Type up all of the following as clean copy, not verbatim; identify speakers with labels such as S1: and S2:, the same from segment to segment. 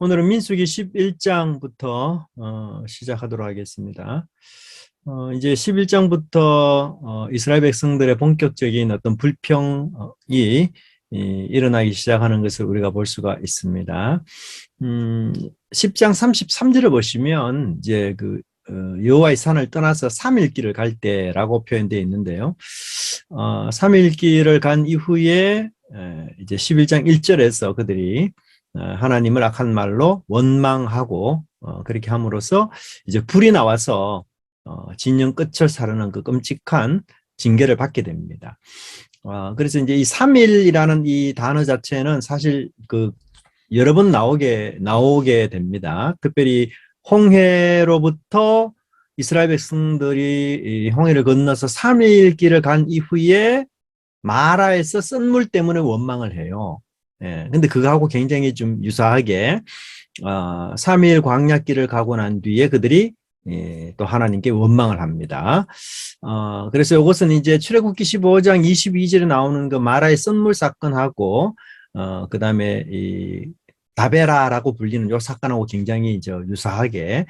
S1: 오늘은 민수기 11장부터 시작하도록 하겠습니다. 이제 11장부터 이스라엘 백성들의 본격적인 어떤 불평이 일어나기 시작하는 것을 우리가 볼 수가 있습니다. 10장 33절을 보시면 이제 여호와의 산을 떠나서 3일 길을 갈 때라고 표현되어 있는데요. 3일 길을 간 이후에 이제 11장 1절에서 그들이 하나님을 악한 말로 원망하고 그렇게 함으로써 이제 불이 나와서 진영 끝을 사르는 그 끔찍한 징계를 받게 됩니다. 그래서 이제 이 3일이라는 이 단어 자체는 사실 여러 번 나오게 됩니다. 특별히 홍해로부터 이스라엘 백성들이 홍해를 건너서 3일 길을 간 이후에 마라에서 쓴물 때문에 원망을 해요. 예, 근데 그거하고 굉장히 좀 유사하게 3일 광야길을 가고 난 뒤에 그들이 또 하나님께 원망을 합니다. 그래서 이것은 이제 출애굽기 15장 22절에 나오는 그 마라의 쓴물 사건하고 그 다음에 이 다베라라고 불리는 이 사건하고 굉장히 유사하게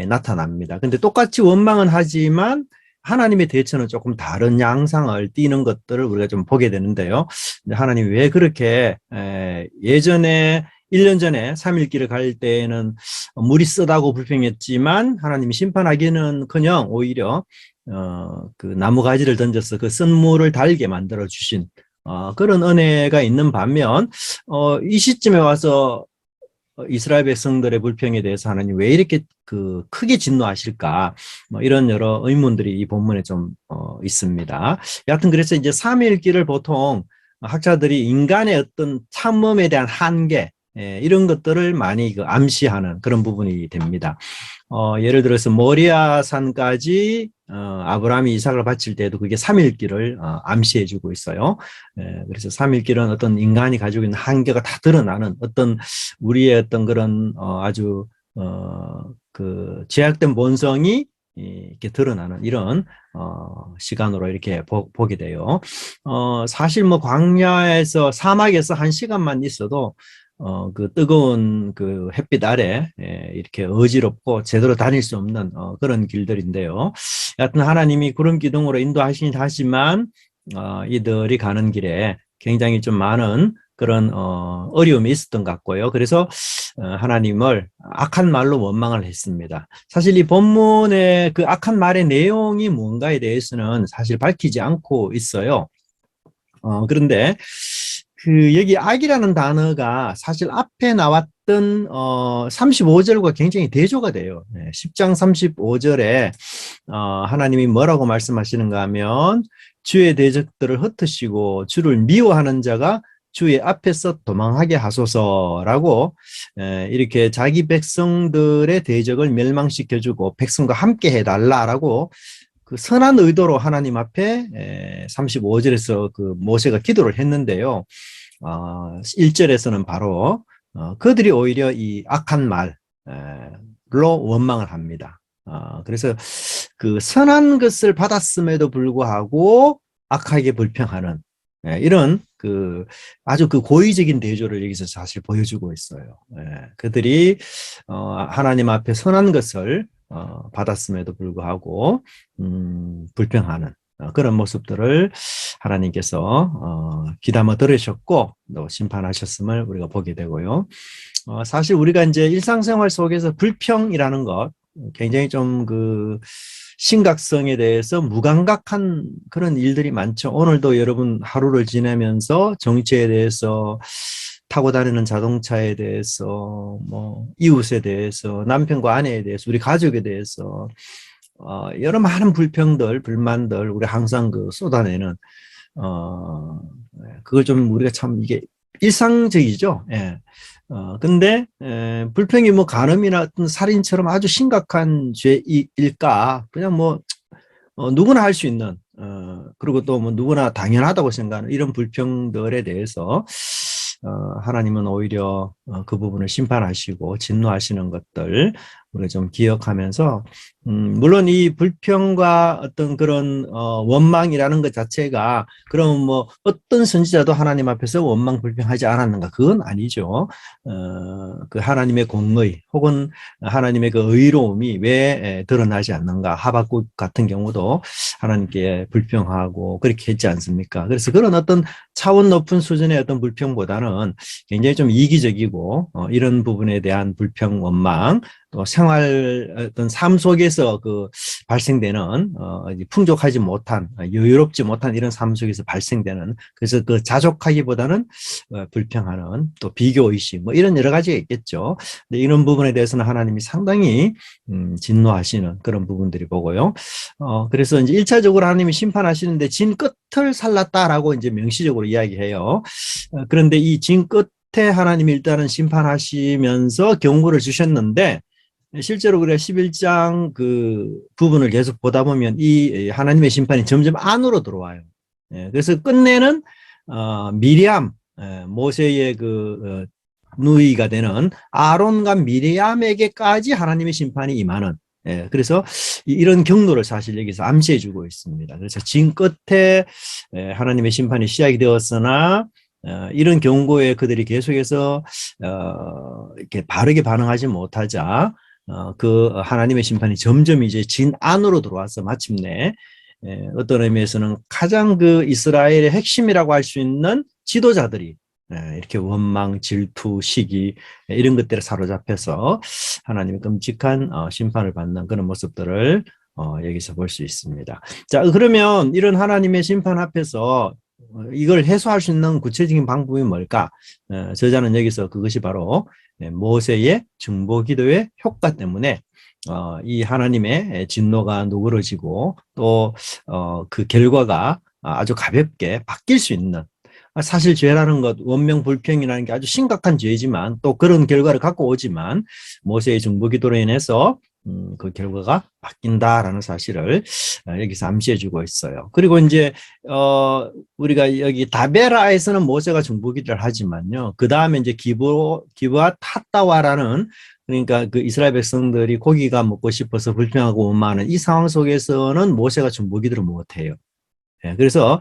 S1: 나타납니다. 근데 똑같이 원망은 하지만 하나님의 대처는 조금 다른 양상을 띠는 것들을 우리가 좀 보게 되는데요. 하나님이 왜 그렇게 예전에 1년 전에 3일 길을 갈 때에는 물이 쓰다고 불평했지만 하나님이 심판하기는커녕 오히려 그 나무 가지를 던져서 그 쓴 물을 달게 만들어 주신 그런 은혜가 있는 반면 이 시점에 와서 이스라엘 백성들의 불평에 대해서 하나님 왜 이렇게 크게 진노하실까? 뭐 이런 여러 의문들이 이 본문에 좀 있습니다. 여하튼 그래서 이제 3일 길을 보통 학자들이 인간의 어떤 참음에 대한 한계 이런 것들을 많이 암시하는 그런 부분이 됩니다. 예를 들어서 모리아 산까지 아브라함이 이삭을 바칠 때도 그게 3일 길을 암시해 주고 있어요. 그래서 3일 길은 어떤 인간이 가지고 있는 한계가 다 드러나는 어떤 우리의 어떤 그런 아주 그 제약된 본성이 이렇게 드러나는 이런 시간으로 이렇게 보게 돼요. 사실 뭐 광야에서 사막에서 1시간만 있어도 그 뜨거운 그 햇빛 아래 이렇게 어지럽고 제대로 다닐 수 없는 그런 길들인데요. 여하튼 하나님이 구름 기둥으로 인도하시긴 하지만 이들이 가는 길에 굉장히 좀 많은 그런 어려움이 있었던 것 같고요. 그래서 하나님을 악한 말로 원망을 했습니다. 사실 이 본문의 그 악한 말의 내용이 뭔가에 대해서는 사실 밝히지 않고 있어요. 그런데 여기 악이라는 단어가 사실 앞에 나왔던 35절과 굉장히 대조가 돼요. 10장 35절에 하나님이 뭐라고 말씀하시는가 하면 주의 대적들을 흩으시고 주를 미워하는 자가 주의 앞에서 도망하게 하소서라고 이렇게 자기 백성들의 대적을 멸망시켜주고 백성과 함께 해달라라고 그 선한 의도로 하나님 앞에 35절에서 그 모세가 기도를 했는데요. 1절에서는 바로 그들이 오히려 이 악한 말로 원망을 합니다. 그래서 그 선한 것을 받았음에도 불구하고 악하게 불평하는 이런 아주 고의적인 대조를 여기서 사실 보여주고 있어요. 그들이 하나님 앞에 선한 것을 받았음에도 불구하고 불평하는 그런 모습들을 하나님께서 귀담아 들으셨고 또 심판하셨음을 우리가 보게 되고요. 사실 우리가 이제 일상생활 속에서 불평이라는 것 굉장히 좀 심각성에 대해서 무감각한 그런 일들이 많죠. 오늘도 여러분 하루를 지내면서 정치에 대해서 타고 다니는 자동차에 대해서 뭐 이웃에 대해서 남편과 아내에 대해서 우리 가족에 대해서 여러 많은 불평들 불만들 우리 항상 쏟아내는 그걸 좀 우리가 참 이게 일상적이죠. 예. 근데 불평이 뭐 간음이나 어떤 살인처럼 아주 심각한 죄일까? 그냥 뭐 누구나 할 수 있는 그리고 또 뭐 누구나 당연하다고 생각하는 이런 불평들에 대해서 하나님은 오히려 그 부분을 심판하시고 진노하시는 것들 우리가 좀 기억하면서 물론 이 불평과 어떤 그런 원망이라는 것 자체가 그럼 뭐 어떤 선지자도 하나님 앞에서 원망 불평하지 않았는가? 그건 아니죠. 그 하나님의 공의 혹은 하나님의 그 의로움이 왜 드러나지 않는가? 하박국 같은 경우도 하나님께 불평하고 그렇게 했지 않습니까? 그래서 그런 어떤 차원 높은 수준의 어떤 불평보다는 굉장히 좀 이기적이고 이런 부분에 대한 불평, 원망, 또 생활 어떤 삶 속에서 그 발생되는 풍족하지 못한 여유롭지 못한 이런 삶 속에서 발생되는 그래서 그 자족하기보다는 불평하는 또 비교 의식 뭐 이런 여러 가지가 있겠죠. 근데 이런 부분에 대해서는 하나님이 상당히 진노하시는 그런 부분들이 보고요. 그래서 이제 1차적으로 하나님이 심판하시는데 진 끝을 살랐다라고 이제 명시적으로 이야기해요. 그런데 이 진 끝에 하나님이 일단은 심판하시면서 경고를 주셨는데 실제로 그래 11장 그 부분을 계속 보다 보면 이 하나님의 심판이 점점 안으로 들어와요. 그래서 끝내는 미리암 모세의 그 누이가 되는 아론과 미리암에게까지 하나님의 심판이 임하는 그래서 이런 경로를 사실 여기서 암시해 주고 있습니다. 그래서 진 끝에 하나님의 심판이 시작이 되었으나 이런 경고에 그들이 계속해서 이렇게 바르게 반응하지 못하자 그 하나님의 심판이 점점 이제 진 안으로 들어와서 마침내 어떤 의미에서는 가장 그 이스라엘의 핵심이라고 할 수 있는 지도자들이 이렇게 원망, 질투, 시기 이런 것들에 사로잡혀서 하나님의 끔찍한 심판을 받는 그런 모습들을 여기서 볼 수 있습니다. 자, 그러면 이런 하나님의 심판 앞에서 이걸 해소할 수 있는 구체적인 방법이 뭘까? 저자는 여기서 그것이 바로 모세의 중보기도의 효과 때문에 이 하나님의 진노가 누그러지고 또 그 결과가 아주 가볍게 바뀔 수 있는 사실 죄라는 것, 원명불평이라는 게 아주 심각한 죄지만 또 그런 결과를 갖고 오지만 모세의 중보기도로 인해서 그 결과가 바뀐다라는 사실을 여기서 암시해주고 있어요. 그리고 이제 우리가 여기 다베라에서는 모세가 중보기도를 하지만요. 그 다음에 이제 기브와 탓다와라는 그러니까 그 이스라엘 백성들이 고기가 먹고 싶어서 불평하고 원망하는 이 상황 속에서는 모세가 중보기도를 못해요. 그래서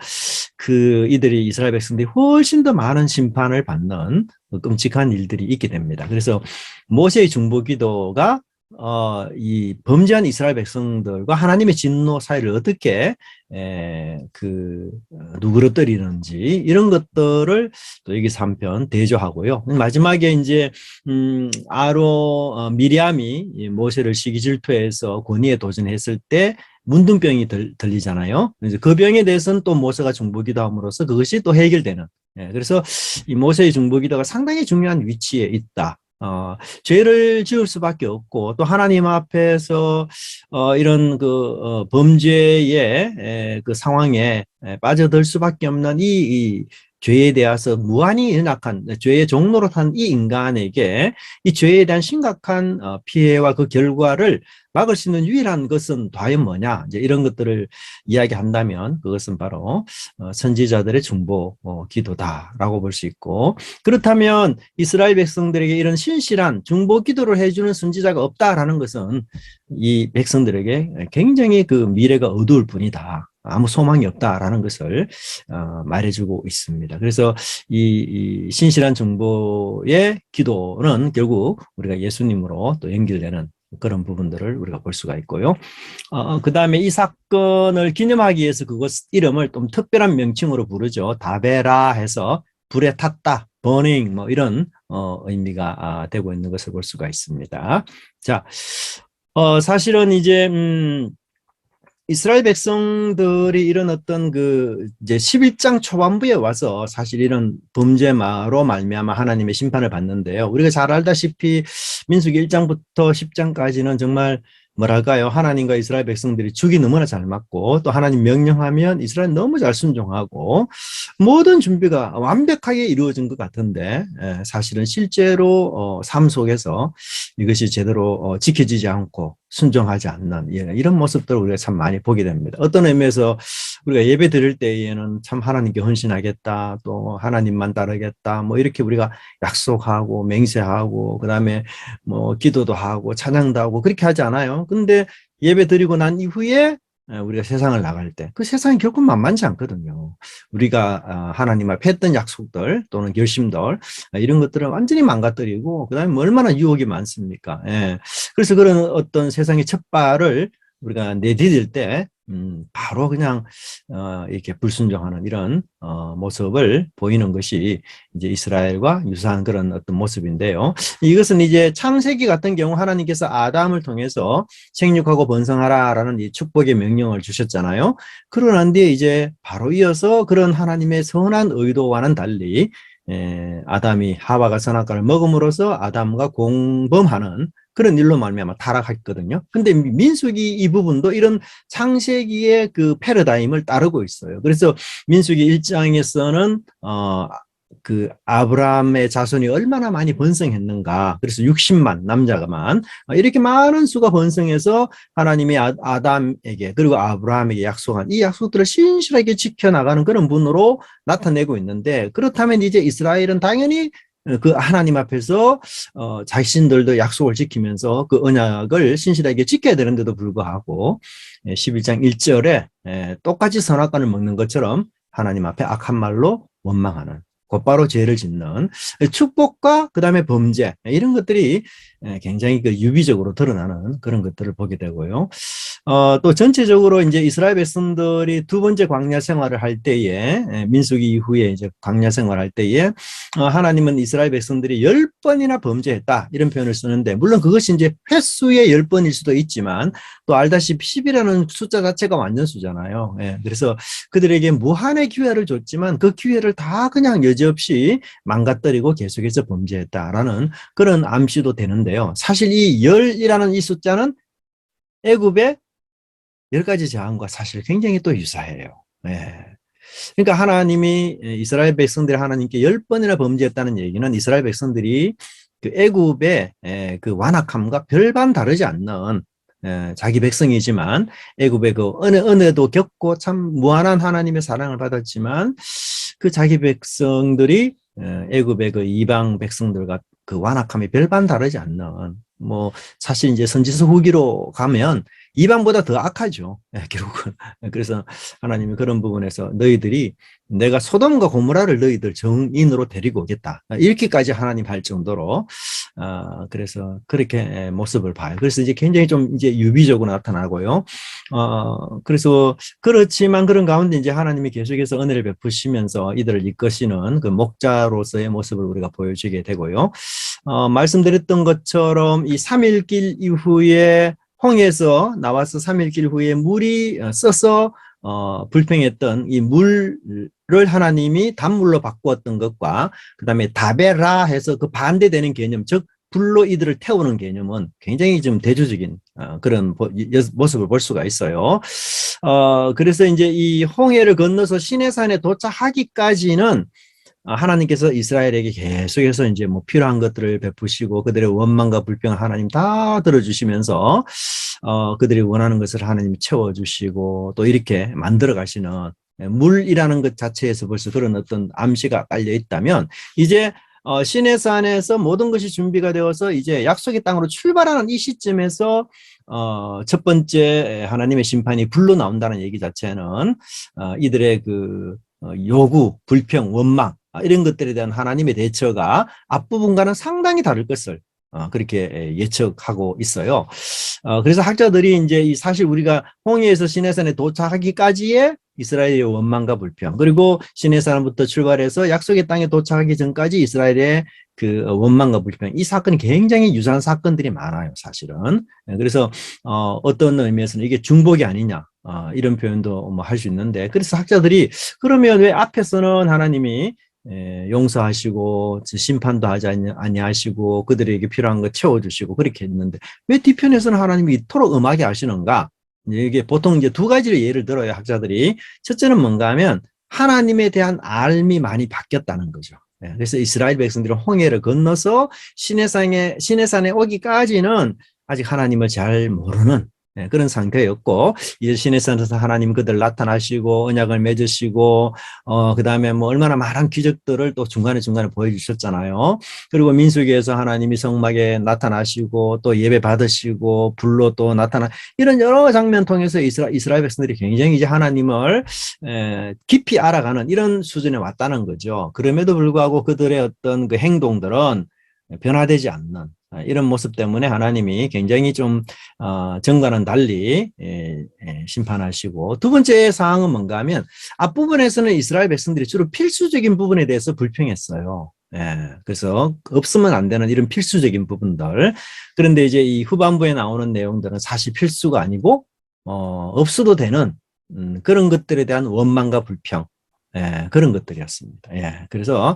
S1: 이들이 이스라엘 백성들이 훨씬 더 많은 심판을 받는 끔찍한 일들이 있게 됩니다. 그래서 모세의 중보기도가 이 범죄한 이스라엘 백성들과 하나님의 진노 사이를 어떻게 누그러뜨리는지 이런 것들을 또 여기서 한편 대조하고요. 마지막에 이제 미리암이 모세를 시기 질투해서 권위에 도전했을 때 문둥병이 들리잖아요. 이제 그 병에 대해서는 또 모세가 중보기도함으로써 그것이 또 해결되는. 그래서 이 모세의 중보기도가 상당히 중요한 위치에 있다. 죄를 지을 수밖에 없고 또 하나님 앞에서 이런 범죄의 그 상황에 빠져들 수밖에 없는 이 죄에 대해서 무한히 연약한 죄의 종로로 탄 이 인간에게 이 죄에 대한 심각한 피해와 그 결과를 막을 수 있는 유일한 것은 과연 뭐냐 이제 이런 것들을 이야기한다면 그것은 바로 선지자들의 중보 기도다라고 볼 수 있고 그렇다면 이스라엘 백성들에게 이런 신실한 중보 기도를 해주는 선지자가 없다라는 것은 이 백성들에게 굉장히 그 미래가 어두울 뿐이다. 아무 소망이 없다라는 것을 말해주고 있습니다. 그래서 이 신실한 중보의 기도는 결국 우리가 예수님으로 또 연결되는 그런 부분들을 우리가 볼 수가 있고요. 그 다음에 이 사건을 기념하기 위해서 그것 이름을 좀 특별한 명칭으로 부르죠. 다베라 해서 불에 탔다, burning 뭐 이런 의미가 되고 있는 것을 볼 수가 있습니다. 자, 사실은 이제 이스라엘 백성들이 이런 어떤 이제 11장 초반부에 와서 사실 이런 범죄마로 말미암아 하나님의 심판을 받는데요. 우리가 잘 알다시피 민수기 1장부터 10장까지는 정말 뭐랄까요? 하나님과 이스라엘 백성들이 죽이 너무나 잘 맞고 또 하나님 명령하면 이스라엘 너무 잘 순종하고 모든 준비가 완벽하게 이루어진 것 같은데 사실은 실제로 삶 속에서 이것이 제대로 지켜지지 않고 순종하지 않는 이런 모습들을 우리가 참 많이 보게 됩니다. 어떤 의미에서 우리가 예배 드릴 때에는 참 하나님께 헌신하겠다, 또 하나님만 따르겠다, 뭐 이렇게 우리가 약속하고 맹세하고 그다음에 뭐 기도도 하고 찬양도 하고 그렇게 하지 않아요. 근데 예배 드리고 난 이후에 우리가 세상을 나갈 때 그 세상이 결코 만만치 않거든요. 우리가 하나님 앞에 했던 약속들 또는 결심들 이런 것들을 완전히 망가뜨리고 그다음에 뭐 얼마나 유혹이 많습니까? 예. 그래서 그런 어떤 세상의 첫 발을 우리가 내디딜 때 바로 그냥 이렇게 불순종하는 이런 모습을 보이는 것이 이제 이스라엘과 유사한 그런 어떤 모습인데요. 이것은 이제 창세기 같은 경우 하나님께서 아담을 통해서 생육하고 번성하라라는 이 축복의 명령을 주셨잖아요. 그러고 난 뒤에 이제 바로 이어서 그런 하나님의 선한 의도와는 달리 아담이 하와가 선악과를 먹음으로써 아담과 공범하는 그런 일로 말미암아 타락했거든요. 근데 민수기 이 부분도 이런 창세기의 그 패러다임을 따르고 있어요. 그래서 민수기 1장에서는 그 아브라함의 자손이 얼마나 많이 번성했는가. 그래서 60만 남자가만 이렇게 많은 수가 번성해서 하나님이 아담에게 그리고 아브라함에게 약속한 이 약속들을 신실하게 지켜나가는 그런 분으로 나타내고 있는데, 그렇다면 이제 이스라엘은 당연히 그 하나님 앞에서 자신들도 약속을 지키면서 그 언약을 신실하게 지켜야 되는데도 불구하고 11장 1절에 똑같이 선악과를 먹는 것처럼 하나님 앞에 악한 말로 원망하는, 곧바로 죄를 짓는 축복과 그다음에 범죄 이런 것들이 굉장히 그 유비적으로 드러나는 그런 것들을 보게 되고요. 또 전체적으로 이제 이스라엘 백성들이 두 번째 광야 생활을 할 때에 민수기 이후에 이제 광야 생활할 때에 하나님은 이스라엘 백성들이 10번이나 범죄했다 이런 표현을 쓰는데, 물론 그것이 이제 횟수의 10번일 수도 있지만 또 알다시피 10이라는 숫자 자체가 완전수잖아요. 그래서 그들에게 무한의 기회를 줬지만 그 기회를 다 그냥 여지없이 망가뜨리고 계속해서 범죄했다라는 그런 암시도 되는데요. 사실 이 10이라는 이 숫자는 애굽의 10가지 재앙과 사실 굉장히 또 유사해요. 그러니까 하나님이 이스라엘 백성들이 하나님께 10번이나 범죄했다는 얘기는 이스라엘 백성들이 그 애굽의 그 완악함과 별반 다르지 않는 자기 백성이지만 애굽의 그 은혜도 겪고 참 무한한 하나님의 사랑을 받았지만 그 자기 백성들이 애굽의 그 이방 백성들과 그 완악함이 별반 다르지 않는, 뭐 사실 이제 선지서 후기로 가면 이방보다 더 악하죠. 결국은. 그래서 하나님이 그런 부분에서 너희들이 내가 소돔과 고모라를 너희들 정인으로 데리고 오겠다. 이렇게까지 하나님 할 정도로 그래서 그렇게 모습을 봐요. 그래서 이제 굉장히 좀 이제 유비적으로 나타나고요. 그래서 그렇지만 그런 가운데 이제 하나님이 계속해서 은혜를 베푸시면서 이들을 이끄시는 그 목자로서의 모습을 우리가 보여주게 되고요. 말씀드렸던 것처럼 이 3일길 이후에 홍해에서 나와서 3일길 후에 물이 써서 불평했던 이 물을 하나님이 단물로 바꾸었던 것과 그다음에 다베라 해서 그 반대되는 개념, 즉 불로 이들을 태우는 개념은 굉장히 좀 대조적인 그런 모습을 볼 수가 있어요. 그래서 이제 이 홍해를 건너서 시내산에 도착하기까지는 하나님께서 이스라엘에게 계속해서 이제 뭐 필요한 것들을 베푸시고 그들의 원망과 불평을 하나님 다 들어주시면서 그들이 원하는 것을 하나님이 채워주시고 또 이렇게 만들어 가시는, 물이라는 것 자체에서 벌써 그런 어떤 암시가 깔려 있다면, 이제 시내산에서 모든 것이 준비가 되어서 이제 약속의 땅으로 출발하는 이 시점에서 첫 번째 하나님의 심판이 불로 나온다는 얘기 자체는 이들의 그 요구, 불평, 원망 이런 것들에 대한 하나님의 대처가 앞부분과는 상당히 다를 것을 그렇게 예측하고 있어요. 그래서 학자들이 이제 사실 우리가 홍해에서 시내산에 도착하기까지의 이스라엘의 원망과 불평, 그리고 시내산부터 출발해서 약속의 땅에 도착하기 전까지 이스라엘의 그 원망과 불평, 이 사건이 굉장히 유사한 사건들이 많아요, 사실은. 그래서 어떤 의미에서는 이게 중복이 아니냐 이런 표현도 뭐 할 수 있는데, 그래서 학자들이 그러면 왜 앞에서는 하나님이 용서하시고 심판도 하지 아니하시고 그들에게 필요한 거 채워주시고 그렇게 했는데 왜 뒤편에서는 하나님이 이토록 엄하게 하시는가? 이게 보통 이제 두 가지를 예를 들어요, 학자들이. 첫째는 뭔가 하면 하나님에 대한 알미 많이 바뀌었다는 거죠. 그래서 이스라엘 백성들은 홍해를 건너서 시내산에 오기까지는 아직 하나님을 잘 모르는 그런 상태였고, 이제 신의 산에서 하나님 그들 나타나시고 언약을 맺으시고 그다음에 뭐 얼마나 많은 기적들을 또 중간에 보여주셨잖아요. 그리고 민수기에서 하나님이 성막에 나타나시고 또 예배 받으시고 불로 또 나타나, 이런 여러 장면 통해서 이스라엘 백성들이 굉장히 이제 하나님을 깊이 알아가는 이런 수준에 왔다는 거죠. 그럼에도 불구하고 그들의 어떤 그 행동들은 변화되지 않는 이런 모습 때문에 하나님이 굉장히 좀 전과는 달리 심판하시고, 두 번째 사항은 뭔가 하면 앞부분에서는 이스라엘 백성들이 주로 필수적인 부분에 대해서 불평했어요. 그래서 없으면 안 되는 이런 필수적인 부분들. 그런데 이제 이 후반부에 나오는 내용들은 사실 필수가 아니고 없어도 되는 그런 것들에 대한 원망과 불평, 그런 것들이었습니다. 그래서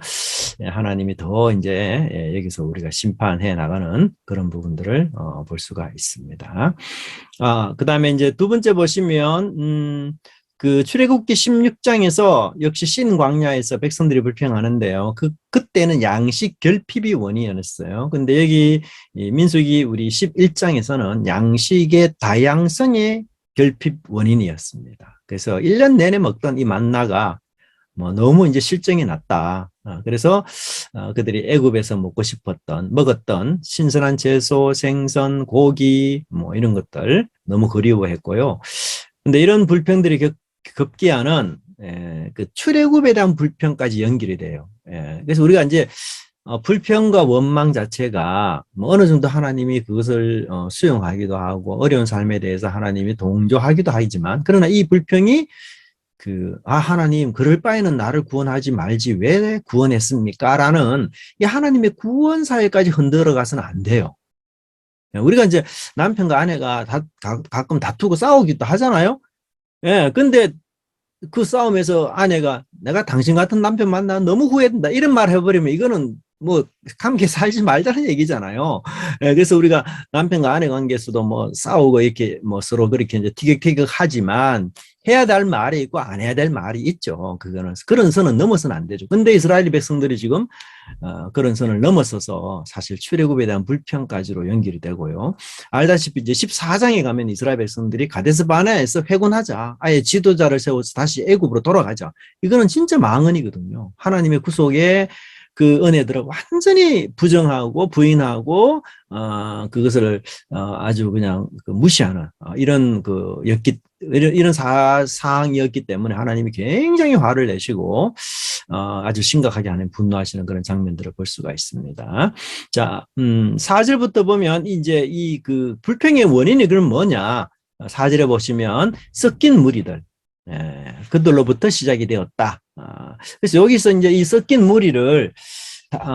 S1: 하나님이 더 이제 여기서 우리가 심판해 나가는 그런 부분들을 볼 수가 있습니다. 그 다음에 이제 두 번째 보시면 그 출애굽기 16장에서 역시 신 광야에서 백성들이 불평하는데요. 그때는 양식 결핍이 원인이었어요. 근데 여기 민수기 우리 11장에서는 양식의 다양성의 결핍 원인이었습니다. 그래서 1년 내내 먹던 이 만나가 뭐 너무 이제 실정이 났다. 그래서 그들이 애굽에서 먹었던 신선한 채소, 생선, 고기 뭐 이런 것들 너무 그리워했고요. 근데 이런 불평들이 급기야는 그 출애굽에 대한 불평까지 연결이 돼요. 그래서 우리가 이제 불평과 원망 자체가 뭐 어느 정도 하나님이 그것을 수용하기도 하고 어려운 삶에 대해서 하나님이 동조하기도 하지만, 그러나 이 불평이 하나님, 그럴 바에는 나를 구원하지 말지 왜 구원했습니까? 라는 이 하나님의 구원 사회까지 흔들어 가서는 안 돼요. 우리가 이제 남편과 아내가 가끔 다투고 싸우기도 하잖아요. 근데 그 싸움에서 아내가 내가 당신 같은 남편 만나 너무 후회된다 이런 말 해버리면 이거는 뭐 함께 살지 말자는 얘기잖아요. 그래서 우리가 남편과 아내 관계에서도 뭐 싸우고 이렇게 뭐 서로 그렇게 이제 티격태격하지만 해야 될 말이 있고 안 해야 될 말이 있죠. 그거는 그런 선은 넘어서는 안 되죠. 근데 이스라엘 백성들이 지금 그런 선을 넘어서서 사실 출애굽에 대한 불평까지로 연결이 되고요. 알다시피 이제 14장에 가면 이스라엘 백성들이 가데스 바네아에서 회군하자, 아예 지도자를 세워서 다시 애굽으로 돌아가자. 이거는 진짜 망언이거든요. 하나님의 구속에 그 은혜들을 완전히 부정하고 부인하고 그것을 아주 그냥 무시하는 이런 이런 사항이었기 때문에 하나님이 굉장히 화를 내시고 아주 심각하게 하는 분노하시는 그런 장면들을 볼 수가 있습니다. 자, 4절부터 보면 이제 이 그 불평의 원인이 그럼 뭐냐? 4절에 보시면 섞인 무리들, 그들로부터 시작이 되었다. 그래서 여기서 이제 이 섞인 무리를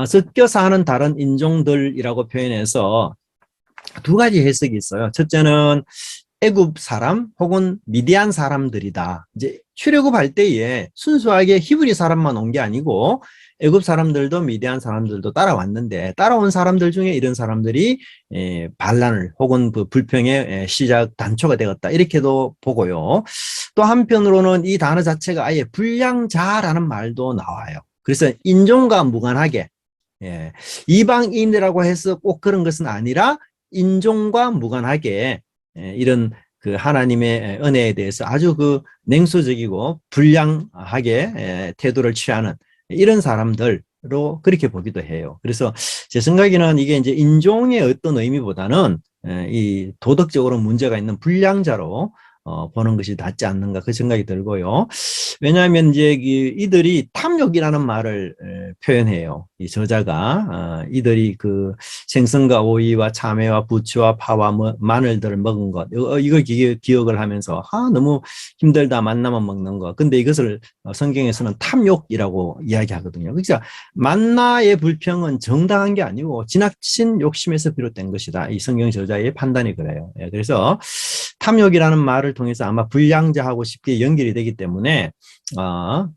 S1: 섞여 사는 다른 인종들이라고 표현해서 두 가지 해석이 있어요. 첫째는 애굽 사람 혹은 미디안 사람들이다. 이제 출애굽할 때에 순수하게 히브리 사람만 온 게 아니고 애굽 사람들도 미디안 사람들도 따라왔는데 따라온 사람들 중에 이런 사람들이 반란을 혹은 그 불평의 시작 단초가 되었다 이렇게도 보고요. 또 한편으로는 이 단어 자체가 아예 불량자라는 말도 나와요. 그래서 인종과 무관하게 이방인이라고 해서 꼭 그런 것은 아니라 인종과 무관하게 이런 그 하나님의 은혜에 대해서 아주 그 냉소적이고 불량하게 태도를 취하는 이런 사람들로 그렇게 보기도 해요. 그래서 제 생각에는 이게 이제 인종의 어떤 의미보다는 이 도덕적으로 문제가 있는 불량자로 보는 것이 낫지 않는가 그 생각이 들고요. 왜냐하면 이제 이들이 탐욕이라는 말을 표현해요. 이 저자가 이들이 그 생선과 오이와 참외와 부추와 파와 마늘들을 먹은 것 이걸 기억을 하면서 너무 힘들다 만나만 먹는 것. 근데 이것을 성경에서는 탐욕이라고 이야기하거든요. 그러니까 만나의 불평은 정당한 게 아니고 지나친 욕심에서 비롯된 것이다. 이 성경 저자의 판단이 그래요. 그래서 탐욕이라는 말을 통해서 아마 불량자하고 쉽게 연결이 되기 때문에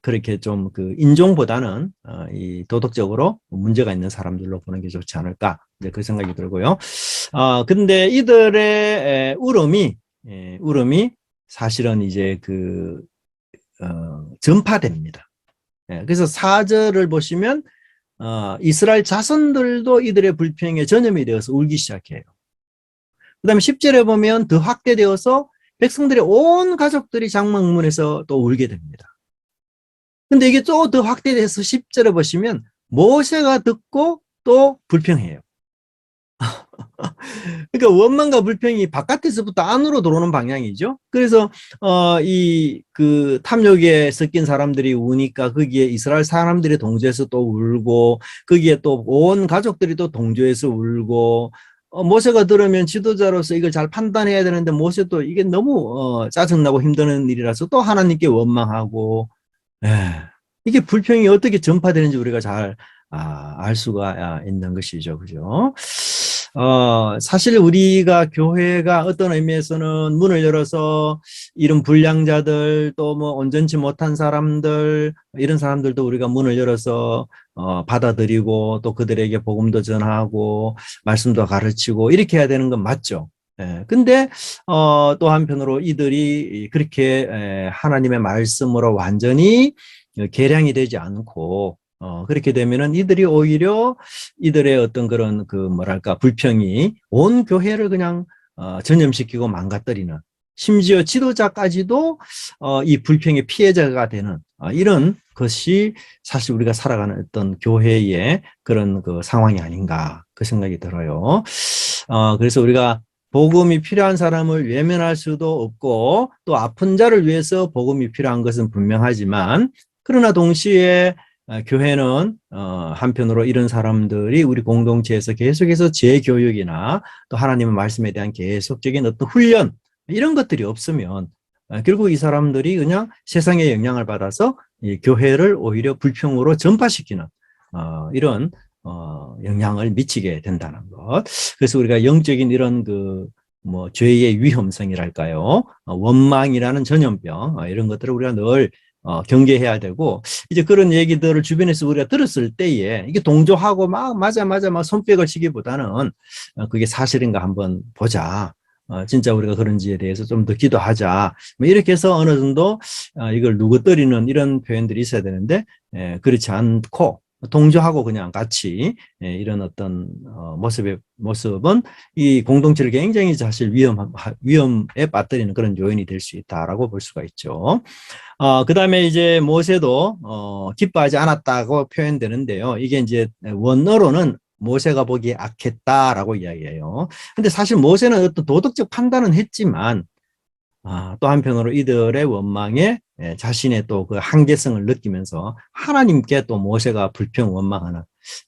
S1: 그렇게 좀 그 인종보다는 이 도덕적으로 문제가 있는 사람들로 보는 게 좋지 않을까 이제 그 생각이 들고요. 근데 이들의 울음이 사실은 이제 전파됩니다. 그래서 4절을 보시면 이스라엘 자손들도 이들의 불평에 전염이 되어서 울기 시작해요. 그다음에 10절에 보면 더 확대되어서 백성들의 온 가족들이 장막문에서 또 울게 됩니다. 근데 이게 또 더 확대돼서 10절에 보시면 모세가 듣고 또 불평해요. 그러니까 원망과 불평이 바깥에서부터 안으로 들어오는 방향이죠. 그래서 이 그 탐욕에 섞인 사람들이 우니까 거기에 이스라엘 사람들이 동조해서 또 울고 거기에 또 온 가족들이 또 동조해서 울고 모세가 들으면 지도자로서 이걸 잘 판단해야 되는데 모세도 이게 너무 짜증나고 힘드는 일이라서 또 하나님께 원망하고 이게 불평이 어떻게 전파되는지 우리가 잘 알 수가 있는 것이죠. 그죠? 사실 우리가 교회가 어떤 의미에서는 문을 열어서 이런 불량자들 또 뭐 온전치 못한 사람들 이런 사람들도 우리가 문을 열어서 받아들이고 또 그들에게 복음도 전하고 말씀도 가르치고 이렇게 해야 되는 건 맞죠. 근데 또 한편으로 이들이 그렇게 하나님의 말씀으로 완전히 개량이 되지 않고 그렇게 되면은 이들이 오히려 이들의 어떤 그런 그 뭐랄까 불평이 온 교회를 그냥 전염시키고 망가뜨리는 심지어 지도자까지도 이 불평의 피해자가 되는 이런 것이 사실 우리가 살아가는 어떤 교회의 그런 그 상황이 아닌가 그 생각이 들어요. 그래서 우리가 복음이 필요한 사람을 외면할 수도 없고 또 아픈 자를 위해서 복음이 필요한 것은 분명하지만 그러나 동시에 교회는 한편으로 이런 사람들이 우리 공동체에서 계속해서 재교육이나 또 하나님의 말씀에 대한 계속적인 어떤 훈련 이런 것들이 없으면 결국 이 사람들이 그냥 세상의 영향을 받아서 이 교회를 오히려 불평으로 전파시키는 이런 영향을 미치게 된다는 것. 그래서 우리가 영적인 이런 그 뭐 죄의 위험성이랄까요? 원망이라는 전염병 이런 것들을 우리가 늘 경계해야 되고 이제 그런 얘기들을 주변에서 우리가 들었을 때에 이게 동조하고 막 맞아 막 손뼉을 치기보다는 그게 사실인가 한번 보자. 진짜 우리가 그런지에 대해서 좀 더 기도하자. 뭐 이렇게 해서 어느 정도 이걸 누구뜨리는 이런 표현들이 있어야 되는데 그렇지 않고 동조하고 그냥 같이 이런 어떤 모습은 이 공동체를 굉장히 사실 위험에 빠뜨리는 그런 요인이 될 수 있다라고 볼 수가 있죠. 그 다음에 이제 모세도 기뻐하지 않았다고 표현되는데요. 이게 이제 원어로는 모세가 보기에 악했다라고 이야기해요. 근데 사실 모세는 어떤 도덕적 판단은 했지만 또 한편으로 이들의 원망에 자신의 또 그 한계성을 느끼면서 하나님께 또 모세가 불평 원망하는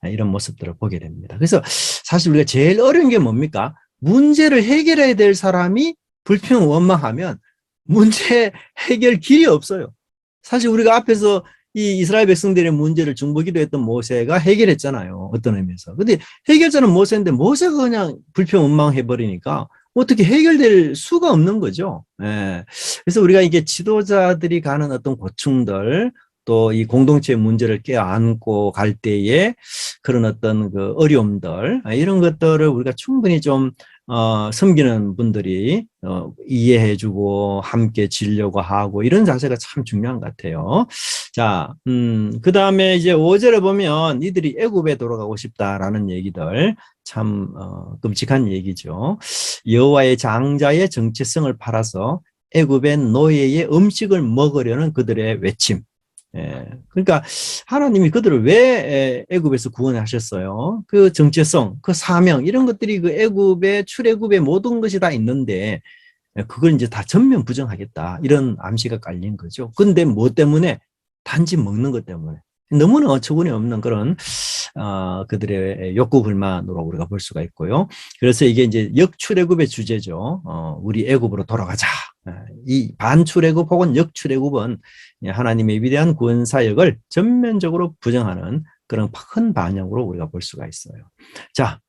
S1: 이런 모습들을 보게 됩니다. 그래서 사실 우리가 제일 어려운 게 뭡니까? 문제를 해결해야 될 사람이 불평 원망하면 문제 해결 길이 없어요. 사실 우리가 앞에서 이 이스라엘 백성들의 문제를 중보기도했던 모세가 해결했잖아요. 어떤 의미에서. 근데 해결자는 모세인데 모세가 그냥 불평 원망해버리니까 어떻게 해결될 수가 없는 거죠. 그래서 우리가 이게 지도자들이 가는 어떤 고충들 또 이 공동체의 문제를 껴안고 갈 때에 그런 어떤 그 어려움들 이런 것들을 우리가 충분히 좀 섬기는 분들이 이해해주고 함께 지려고 하고 이런 자세가 참 중요한 것 같아요. 자, 그 다음에 이제 5절에 보면 이들이 애굽에 돌아가고 싶다라는 얘기들 참 끔찍한 얘기죠. 여호와의 장자의 정체성을 팔아서 애굽의 노예의 음식을 먹으려는 그들의 외침. 그러니까 하나님이 그들을 왜 애굽에서 구원하셨어요? 그 정체성, 그 사명 이런 것들이 그 애굽의 출애굽의 모든 것이 다 있는데 그걸 이제 다 전면 부정하겠다 이런 암시가 깔린 거죠. 근데 뭐 때문에? 단지 먹는 것 때문에 너무나 어처구니 없는 그런 그들의 욕구 불만으로 우리가 볼 수가 있고요. 그래서 이게 이제 역출애굽의 주제죠. 우리 애굽으로 돌아가자. 이 반출애굽 혹은 역출애굽은 하나님의 위대한 구원 사역을 전면적으로 부정하는 그런 큰 반영으로 우리가 볼 수가 있어요. 자,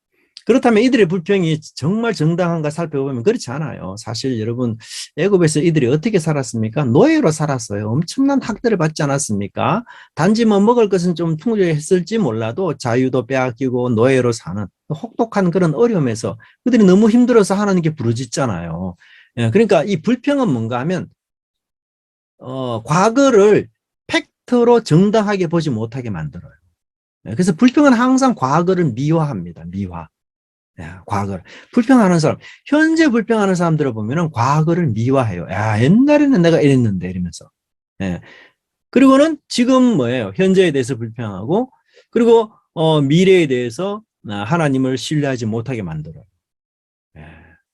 S1: 그렇다면 이들의 불평이 정말 정당한가 살펴보면 그렇지 않아요. 사실 여러분 애굽에서 이들이 어떻게 살았습니까? 노예로 살았어요. 엄청난 학대를 받지 않았습니까? 단지 뭐 먹을 것은 좀 풍족했을지 몰라도 자유도 빼앗기고 노예로 사는 혹독한 그런 어려움에서 그들이 너무 힘들어서 하나님께 부르짖잖아요. 그러니까 이 불평은 뭔가 하면 과거를 팩트로 정당하게 보지 못하게 만들어요. 그래서 불평은 항상 과거를 미화합니다. 미화. 야, 과거를. 불평하는 사람, 현재 불평하는 사람들을 보면은 과거를 미화해요. 야, 옛날에는 내가 이랬는데, 이러면서. 예. 그리고는 지금 뭐예요? 현재에 대해서 불평하고, 그리고, 미래에 대해서 하나님을 신뢰하지 못하게 만들어요. 예.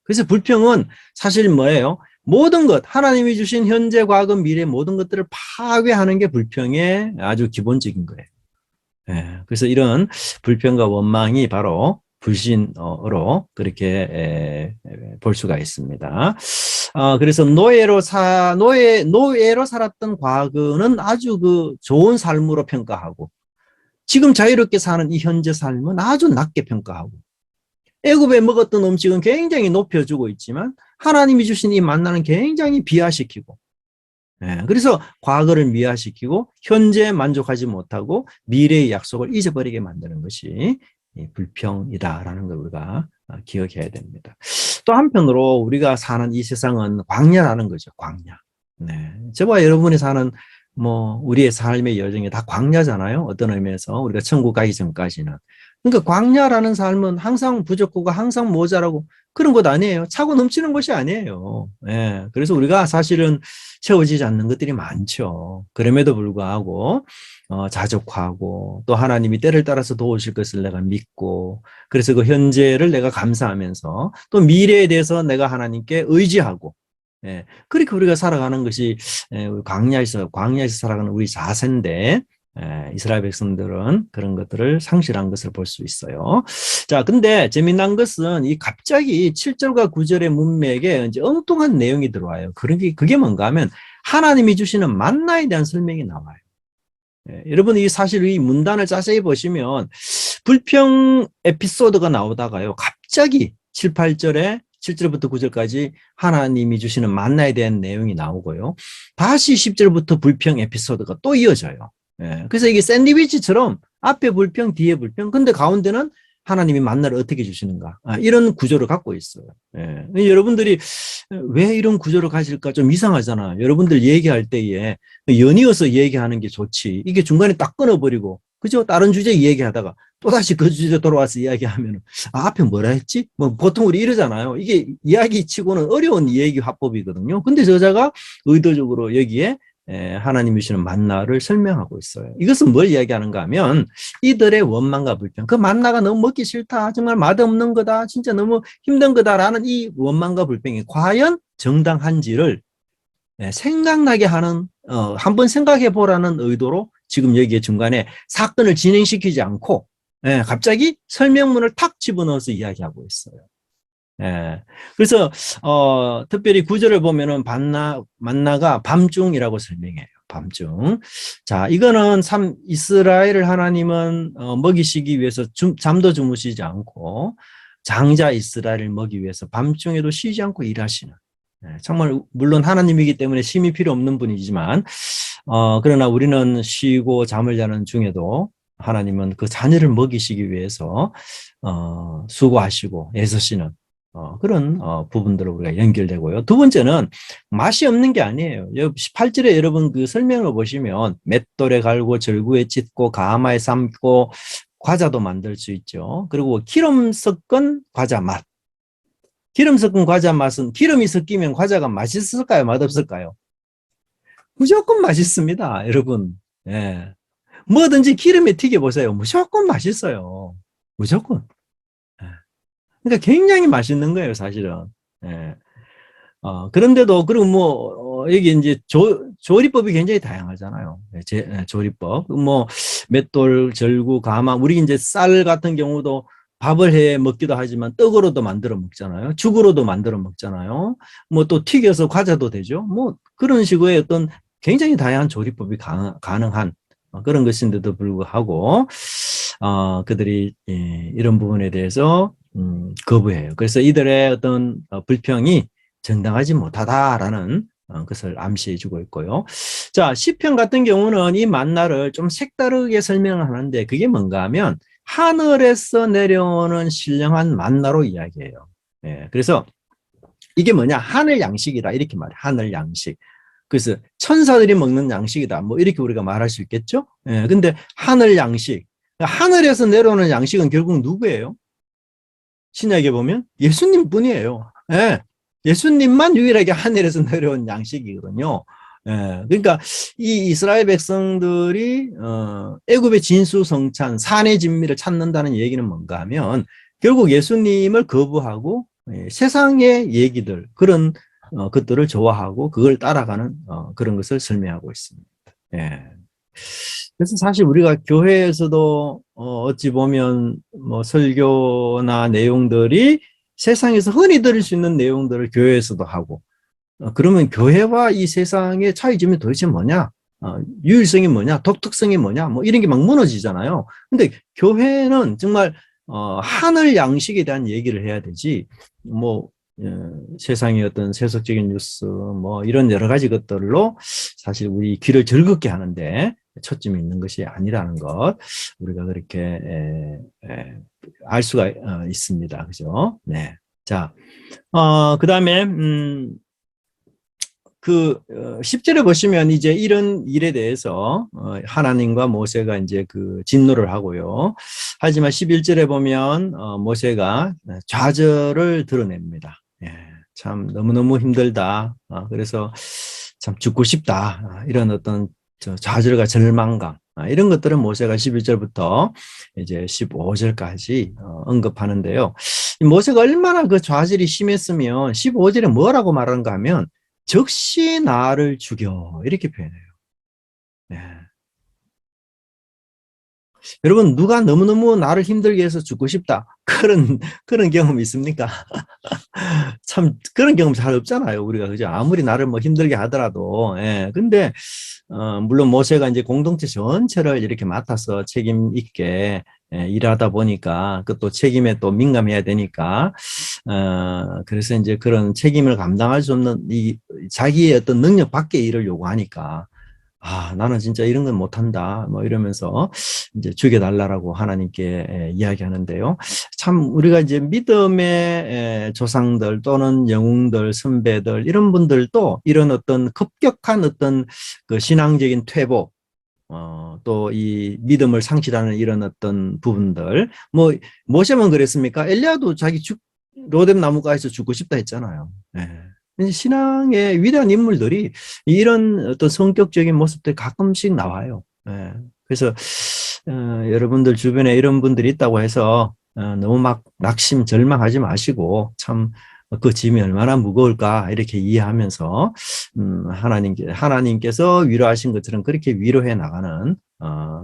S1: 그래서 불평은 사실 뭐예요? 모든 것, 하나님이 주신 현재, 과거, 미래 모든 것들을 파괴하는 게 불평의 아주 기본적인 거예요. 예, 그래서 이런 불평과 원망이 바로 불신으로 그렇게 볼 수가 있습니다. 그래서 노예로 살았던 과거는 아주 그 좋은 삶으로 평가하고, 지금 자유롭게 사는 이 현재 삶은 아주 낮게 평가하고, 애굽에 먹었던 음식은 굉장히 높여주고 있지만 하나님이 주신 이 만나는 굉장히 비하시키고, 그래서 과거를 미화시키고 현재에 만족하지 못하고 미래의 약속을 잊어버리게 만드는 것이 불평이다라는 걸 우리가 기억해야 됩니다. 또 한편으로 우리가 사는 이 세상은 광야라는 거죠. 광야. 네. 저와 여러분이 사는 뭐 우리의 삶의 여정이 다 광야잖아요. 어떤 의미에서 우리가 천국 가기 전까지는. 그러니까 광야라는 삶은 항상 부족하고 항상 모자라고 그런 것 아니에요. 차고 넘치는 것이 아니에요. 예. 그래서 우리가 사실은 채워지지 않는 것들이 많죠. 그럼에도 불구하고 자족하고 또 하나님이 때를 따라서 도우실 것을 내가 믿고, 그래서 그 현재를 내가 감사하면서 또 미래에 대해서 내가 하나님께 의지하고, 예. 그렇게 우리가 살아가는 것이 광야에서 살아가는 우리 자세인데, 이스라엘 백성들은 그런 것들을 상실한 것을 볼 수 있어요. 자, 근데 재미난 것은 이 갑자기 7절과 9절의 문맥에 이제 엉뚱한 내용이 들어와요. 그게 뭔가 하면 하나님이 주시는 만나에 대한 설명이 나와요. 여러분, 이 사실 이 문단을 자세히 보시면 불평 에피소드가 나오다가요, 갑자기 7, 8절에 7절부터 9절까지 하나님이 주시는 만나에 대한 내용이 나오고요. 다시 10절부터 불평 에피소드가 또 이어져요. 그래서 이게 샌드위치처럼 앞에 불평, 뒤에 불평, 근데 가운데는 하나님이 만나를 어떻게 주시는가, 이런 구조를 갖고 있어요. 여러분들이 왜 이런 구조를 가질까 좀 이상하잖아. 여러분들 얘기할 때에 연이어서 얘기하는 게 좋지. 이게 중간에 딱 끊어버리고, 그죠? 다른 주제 얘기하다가 또다시 그 주제 돌아와서 이야기하면 앞에 뭐라 했지? 뭐 보통 우리 이러잖아요. 이게 이야기 치고는 어려운 얘기 화법이거든요. 근데 저자가 의도적으로 여기에 하나님이 주시는 만나를 설명하고 있어요. 이것은 뭘 이야기하는가 하면 이들의 원망과 불평, 그 만나가 너무 먹기 싫다, 정말 맛없는 거다, 진짜 너무 힘든 거다라는 이 원망과 불평이 과연 정당한지를 생각나게 하는, 한번 생각해 보라는 의도로 지금 여기에 중간에 사건을 진행시키지 않고 갑자기 설명문을 탁 집어넣어서 이야기하고 있어요. 그래서 특별히 구절을 보면은 만나가 밤중이라고 설명해요. 밤중. 자, 이거는 이스라엘을 하나님은 먹이시기 위해서 잠도 주무시지 않고 장자 이스라엘을 먹이기 위해서 밤중에도 쉬지 않고 일하시는, 정말 물론 하나님이기 때문에 쉼이 필요 없는 분이지만, 그러나 우리는 쉬고 잠을 자는 중에도 하나님은 그 자녀를 먹이시기 위해서 수고하시고 애쓰시는 그런 부분들로 우리가 연결되고요. 두 번째는 맛이 없는 게 아니에요. 18절에 여러분 그 설명을 보시면 맷돌에 갈고 절구에 찢고 가마에 삶고 과자도 만들 수 있죠. 그리고 기름 섞은 과자 맛. 기름 섞은 과자 맛은, 기름이 섞이면 과자가 맛있을까요? 맛없을까요? 무조건 맛있습니다, 여러분. 예. 뭐든지 기름에 튀겨보세요. 무조건 맛있어요. 무조건. 예. 그러니까 굉장히 맛있는 거예요, 사실은. 예. 그런데도, 그리고 여기 이제 조리법이 굉장히 다양하잖아요. 조리법. 맷돌, 절구, 가마. 우리 이제 쌀 같은 경우도 밥을 해 먹기도 하지만 떡으로도 만들어 먹잖아요. 죽으로도 만들어 먹잖아요. 또 튀겨서 과자도 되죠. 그런 식의 어떤 굉장히 다양한 조리법이 가능한 그런 것인데도 불구하고, 그들이 이런 부분에 대해서 거부해요. 그래서 이들의 어떤 불평이 정당하지 못하다라는 것을 암시해 주고 있고요. 자, 시편 같은 경우는 이 만나를 좀 색다르게 설명을 하는데, 그게 뭔가 하면 하늘에서 내려오는 신령한 만나로 이야기해요. 그래서 이게 뭐냐, 하늘 양식이다 이렇게 말해요. 하늘 양식. 그래서 천사들이 먹는 양식이다 이렇게 우리가 말할 수 있겠죠. 근데 하늘 양식, 하늘에서 내려오는 양식은 결국 누구예요? 신약에 보면 예수님뿐이에요. 예. 예수님만 유일하게 하늘에서 내려온 양식이거든요. 예. 그러니까 이 이스라엘 백성들이 애굽의 진수성찬 산의 진미를 찾는다는 얘기는 뭔가 하면 결국 예수님을 거부하고 세상의 얘기들 그런 것들을 좋아하고 그걸 따라가는 그런 것을 설명하고 있습니다. 예. 그래서 사실 우리가 교회에서도 어찌 보면 뭐 설교나 내용들이 세상에서 흔히 들을 수 있는 내용들을 교회에서도 하고 그러면 교회와 이 세상의 차이점이 도대체 뭐냐? 유일성이 뭐냐? 독특성이 뭐냐? 뭐 이런 게 막 무너지잖아요. 근데 교회는 정말 하늘 양식에 대한 얘기를 해야 되지 뭐 세상의 어떤 세속적인 뉴스 뭐 이런 여러 가지 것들로 사실 우리 귀를 즐겁게 하는데 초점이 있는 것이 아니라는 것 우리가 그렇게 알 수가 있습니다. 그죠? 네. 자, 그다음에 10절에 보시면 이제 이런 일에 대해서 하나님과 모세가 이제 그 진노를 하고요. 하지만 11절에 보면 모세가 좌절을 드러냅니다. 예, 참 너무너무 힘들다. 그래서 참 죽고 싶다. 이런 어떤 좌절과 절망감. 이런 것들은 모세가 11절부터 이제 15절까지 언급하는데요. 모세가 얼마나 그 좌절이 심했으면 15절에 뭐라고 말하는가 하면 즉시 나를 죽여 이렇게 표현해요. 네. 여러분 누가 너무너무 나를 힘들게 해서 죽고 싶다 그런 경험 있습니까? 참 그런 경험 잘 없잖아요 우리가 그죠? 아무리 나를 뭐 힘들게 하더라도 예. 근데 물론 모세가 이제 공동체 전체를 이렇게 맡아서 책임 있게 일하다 보니까 그것도 책임에 또 민감해야 되니까 그래서 이제 그런 책임을 감당할 수 없는 이 자기의 어떤 능력 밖의 일을 요구하니까 나는 진짜 이런 건 못한다. 뭐 이러면서 이제 죽여달라고 하나님께 이야기하는데요. 참 우리가 이제 믿음의 조상들 또는 영웅들, 선배들 이런 분들도 이런 어떤 급격한 어떤 그 신앙적인 퇴보 또 이 믿음을 상실하는 이런 어떤 부분들 뭐 모세만 그랬습니까? 엘리야도 자기 로뎀 나무가에서 죽고 싶다 했잖아요. 신앙의 위대한 인물들이 이런 어떤 성격적인 모습들이 가끔씩 나와요. 그래서 여러분들 주변에 이런 분들이 있다고 해서 너무 막 낙심, 절망하지 마시고 참 그 짐이 얼마나 무거울까 이렇게 이해하면서 하나님께서 위로하신 것처럼 그렇게 위로해 나가는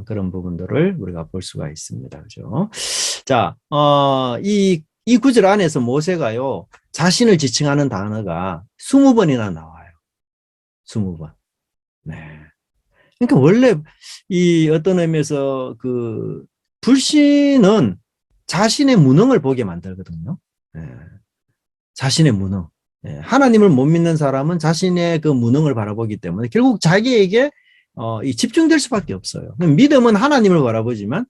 S1: 그런 부분들을 우리가 볼 수가 있습니다. 그죠? 자, 이 구절 안에서 모세가요 자신을 지칭하는 단어가 20번이나 나와요. 20번. 네. 그러니까 원래 이 어떤 의미에서 그 불신은 자신의 무능을 보게 만들거든요. 네. 자신의 무능. 네. 하나님을 못 믿는 사람은 자신의 그 무능을 바라보기 때문에 결국 자기에게 이 집중될 수밖에 없어요. 믿음은 하나님을 바라보지만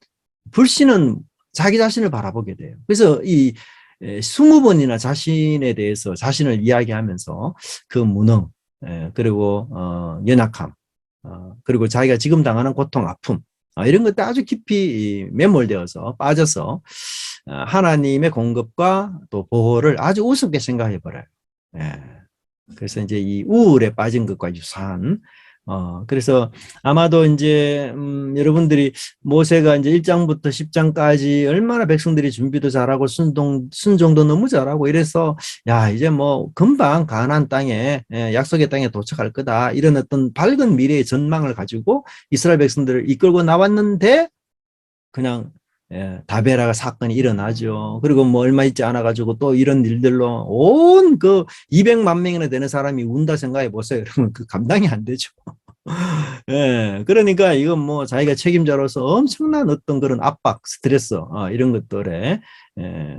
S1: 불신은 자기 자신을 바라보게 돼요. 그래서 이 20번이나 자신에 대해서 자신을 이야기하면서 그 무능 그리고 연약함 그리고 자기가 지금 당하는 고통, 아픔 이런 것들 아주 깊이 매몰되어서 빠져서 하나님의 공급과 또 보호를 아주 우습게 생각해 버려요. 그래서 이제 이 우울에 빠진 것과 유사한 그래서 아마도 이제 여러분들이 모세가 이제 1장부터 10장까지 얼마나 백성들이 준비도 잘하고 순종도 너무 잘하고 이래서 야 이제 뭐 금방 가나안 땅에 약속의 땅에 도착할 거다 이런 어떤 밝은 미래의 전망을 가지고 이스라엘 백성들을 이끌고 나왔는데 그냥 다베라 사건이 일어나죠. 그리고 뭐 얼마 있지 않아 가지고 또 이런 일들로 온 그 200만 명이나 되는 사람이 운다 생각해 보세요. 여러분 그 감당이 안 되죠. 그러니까 이건 뭐 자기가 책임자로서 엄청난 어떤 그런 압박, 스트레스 이런 것들에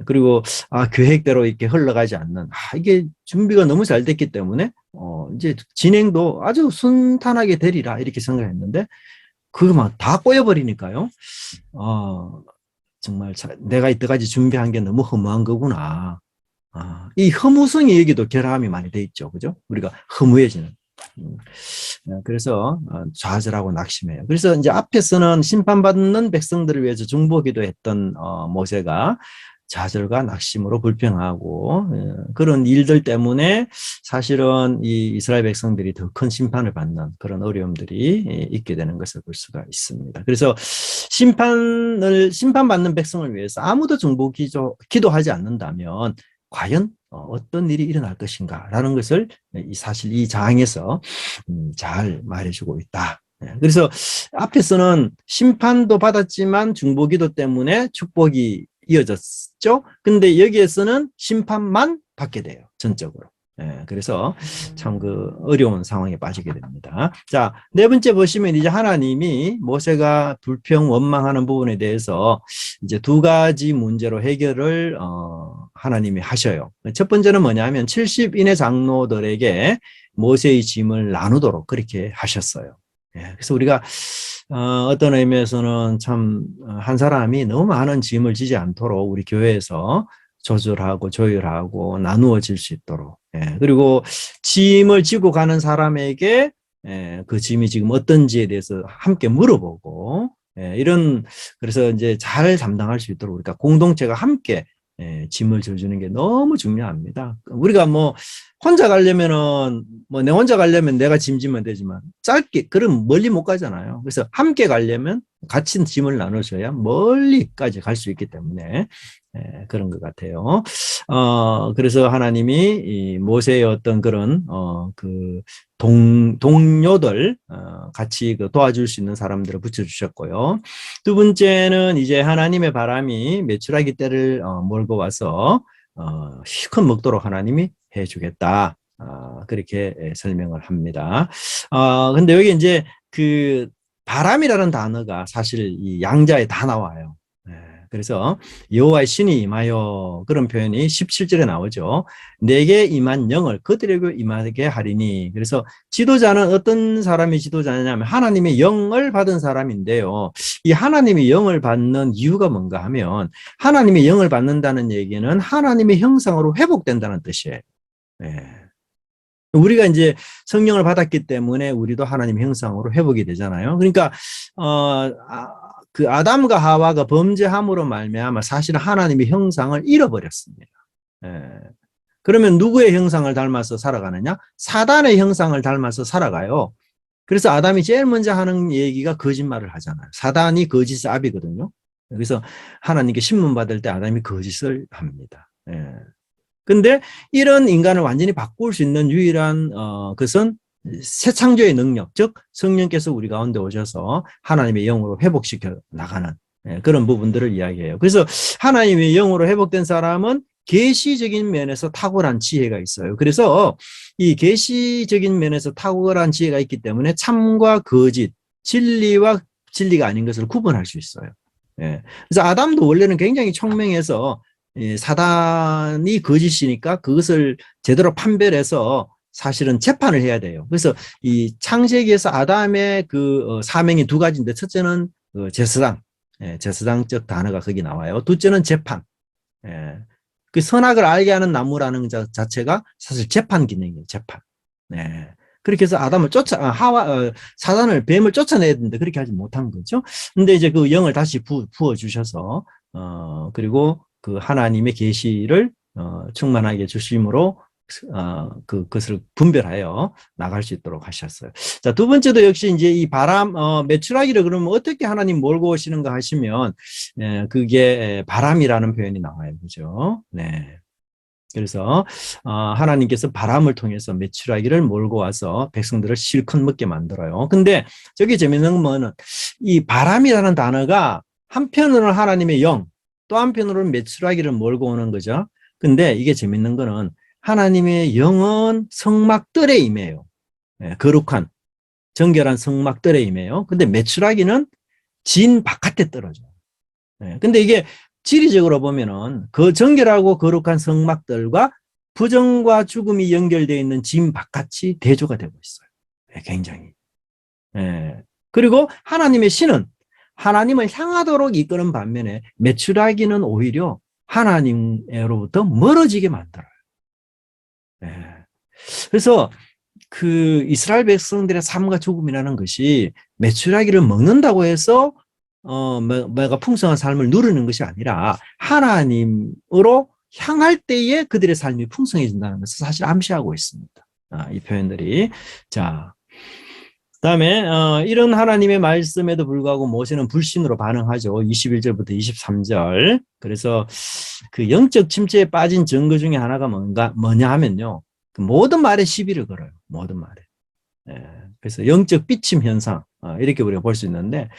S1: 그리고 계획대로 이렇게 흘러가지 않는 이게 준비가 너무 잘 됐기 때문에 이제 진행도 아주 순탄하게 되리라 이렇게 생각했는데 그거 막 다 꼬여버리니까요. 정말 내가 이때까지 준비한 게 너무 허무한 거구나. 이 허무성의 얘기도 결함이 많이 돼 있죠. 그죠? 우리가 허무해지는. 그래서 좌절하고 낙심해요. 그래서 이제 앞에서는 심판받는 백성들을 위해서 중보기도 했던 모세가 좌절과 낙심으로 불평하고 그런 일들 때문에 사실은 이 이스라엘 백성들이 더 큰 심판을 받는 그런 어려움들이 있게 되는 것을 볼 수가 있습니다. 그래서 심판받는 백성을 위해서 아무도 기도하지 않는다면 과연 어떤 일이 일어날 것인가라는 것을 사실 이 장에서 잘 말해주고 있다. 그래서 앞에서는 심판도 받았지만 중보기도 때문에 축복이 이어졌죠. 근데 여기에서는 심판만 받게 돼요. 전적으로. 그래서 참 그 어려운 상황에 빠지게 됩니다. 자, 네 번째 보시면 이제 하나님이 모세가 불평 원망하는 부분에 대해서 이제 두 가지 문제로 해결을 하나님이 하셔요. 첫 번째는 뭐냐면 70인의 장로들에게 모세의 짐을 나누도록 그렇게 하셨어요. 그래서 우리가 어떤 의미에서는 참 한 사람이 너무 많은 짐을 지지 않도록 우리 교회에서 조절하고 조율하고 나누어질 수 있도록 그리고 짐을 지고 가는 사람에게 그 짐이 지금 어떤지에 대해서 함께 물어보고 이런 그래서 이제 잘 감당할 수 있도록 우리가 공동체가 함께 짐을 져주는 게 너무 중요합니다. 우리가 뭐 혼자 가려면은 뭐 내 혼자 가려면 내가 짐 지면 되지만 짧게 그럼 멀리 못 가잖아요. 그래서 함께 가려면 같이 짐을 나눠줘야 멀리까지 갈 수 있기 때문에 그런 것 같아요. 그래서 하나님이 이 모세의 어떤 그런 그 동료들 같이 그 도와줄 수 있는 사람들을 붙여주셨고요. 두 번째는 이제 하나님의 바람이 메추라기 떼를 몰고 와서 시큰 먹도록 하나님이 해주겠다. 그렇게 설명을 합니다. 근데 여기 이제 그 바람이라는 단어가 사실 이 양자에 다 나와요. 그래서 여호와의 신이 임하여 그런 표현이 17절에 나오죠. 내게 임한 영을 그들에게 임하게 하리니. 그래서 지도자는 어떤 사람이 지도자냐면 하나님의 영을 받은 사람인데요. 이 하나님의 영을 받는 이유가 뭔가 하면 하나님의 영을 받는다는 얘기는 하나님의 형상으로 회복된다는 뜻이에요. 우리가 이제 성령을 받았기 때문에 우리도 하나님의 형상으로 회복이 되잖아요. 그러니까 그 아담과 하와가 범죄함으로 말미암아 사실은 하나님의 형상을 잃어버렸습니다. 그러면 누구의 형상을 닮아서 살아가느냐? 사단의 형상을 닮아서 살아가요. 그래서 아담이 제일 먼저 하는 얘기가 거짓말을 하잖아요. 사단이 거짓의 아비거든요. 그래서 하나님께 신문받을 때 아담이 거짓을 합니다. 근데 이런 인간을 완전히 바꿀 수 있는 유일한 것은 새 창조의 능력, 즉 성령께서 우리 가운데 오셔서 하나님의 영으로 회복시켜 나가는 그런 부분들을 이야기해요. 그래서 하나님의 영으로 회복된 사람은 계시적인 면에서 탁월한 지혜가 있어요. 그래서 이 계시적인 면에서 탁월한 지혜가 있기 때문에 참과 거짓, 진리와 진리가 아닌 것을 구분할 수 있어요. 그래서 아담도 원래는 굉장히聰명해서 사단이 거짓이니까 그것을 제대로 판별해서 사실은 재판을 해야 돼요. 그래서 이 창세기에서 아담의 그 사명이 두 가지인데 첫째는 제사장, 제사장적 단어가 거기 나와요. 둘째는 재판. 그 선악을 알게 하는 나무라는 자체가 사실 재판 기능이에요. 재판. 그렇게 해서 아담을 사단을 뱀을 쫓아내야 되는데 그렇게 하지 못한 거죠. 근데 이제 그 영을 다시 부어 주셔서 그리고 그 하나님의 계시를 충만하게 주심으로 그것을 분별하여 나갈 수 있도록 하셨어요. 자, 두 번째도 역시 이제 이 메추라기를 그러면 어떻게 하나님 몰고 오시는가 하시면, 그게 바람이라는 표현이 나와요. 그죠? 네. 그래서, 하나님께서 바람을 통해서 메추라기를 몰고 와서 백성들을 실컷 먹게 만들어요. 근데 저기 재밌는 거는 이 바람이라는 단어가 한편으로는 하나님의 영, 또 한편으로는 메추라기를 몰고 오는 거죠. 근데 이게 재밌는 거는 하나님의 영은 성막들에 임해요. 거룩한, 정결한 성막들에 임해요. 근데 메추라기는 진 바깥에 떨어져요. 근데 이게 지리적으로 보면은 그 정결하고 거룩한 성막들과 부정과 죽음이 연결되어 있는 진 바깥이 대조가 되고 있어요. 굉장히. 그리고 하나님의 신은 하나님을 향하도록 이끄는 반면에 메추라기는 오히려 하나님으로부터 멀어지게 만들어요. 그래서 그 이스라엘 백성들의 삶과 죽음이라는 것이 메추라기를 먹는다고 해서 내가 풍성한 삶을 누리는 것이 아니라 하나님으로 향할 때에 그들의 삶이 풍성해진다는 것을 사실 암시하고 있습니다. 이 표현들이. 자, 그다음에 이런 하나님의 말씀에도 불구하고 모세는 불신으로 반응하죠. 21절부터 23절. 그래서 그 영적 침체에 빠진 증거 중에 하나가 뭐냐 하면요. 그 모든 말에 시비를 걸어요. 모든 말에. 그래서 영적 비침 현상 이렇게 우리가 볼 수 있는데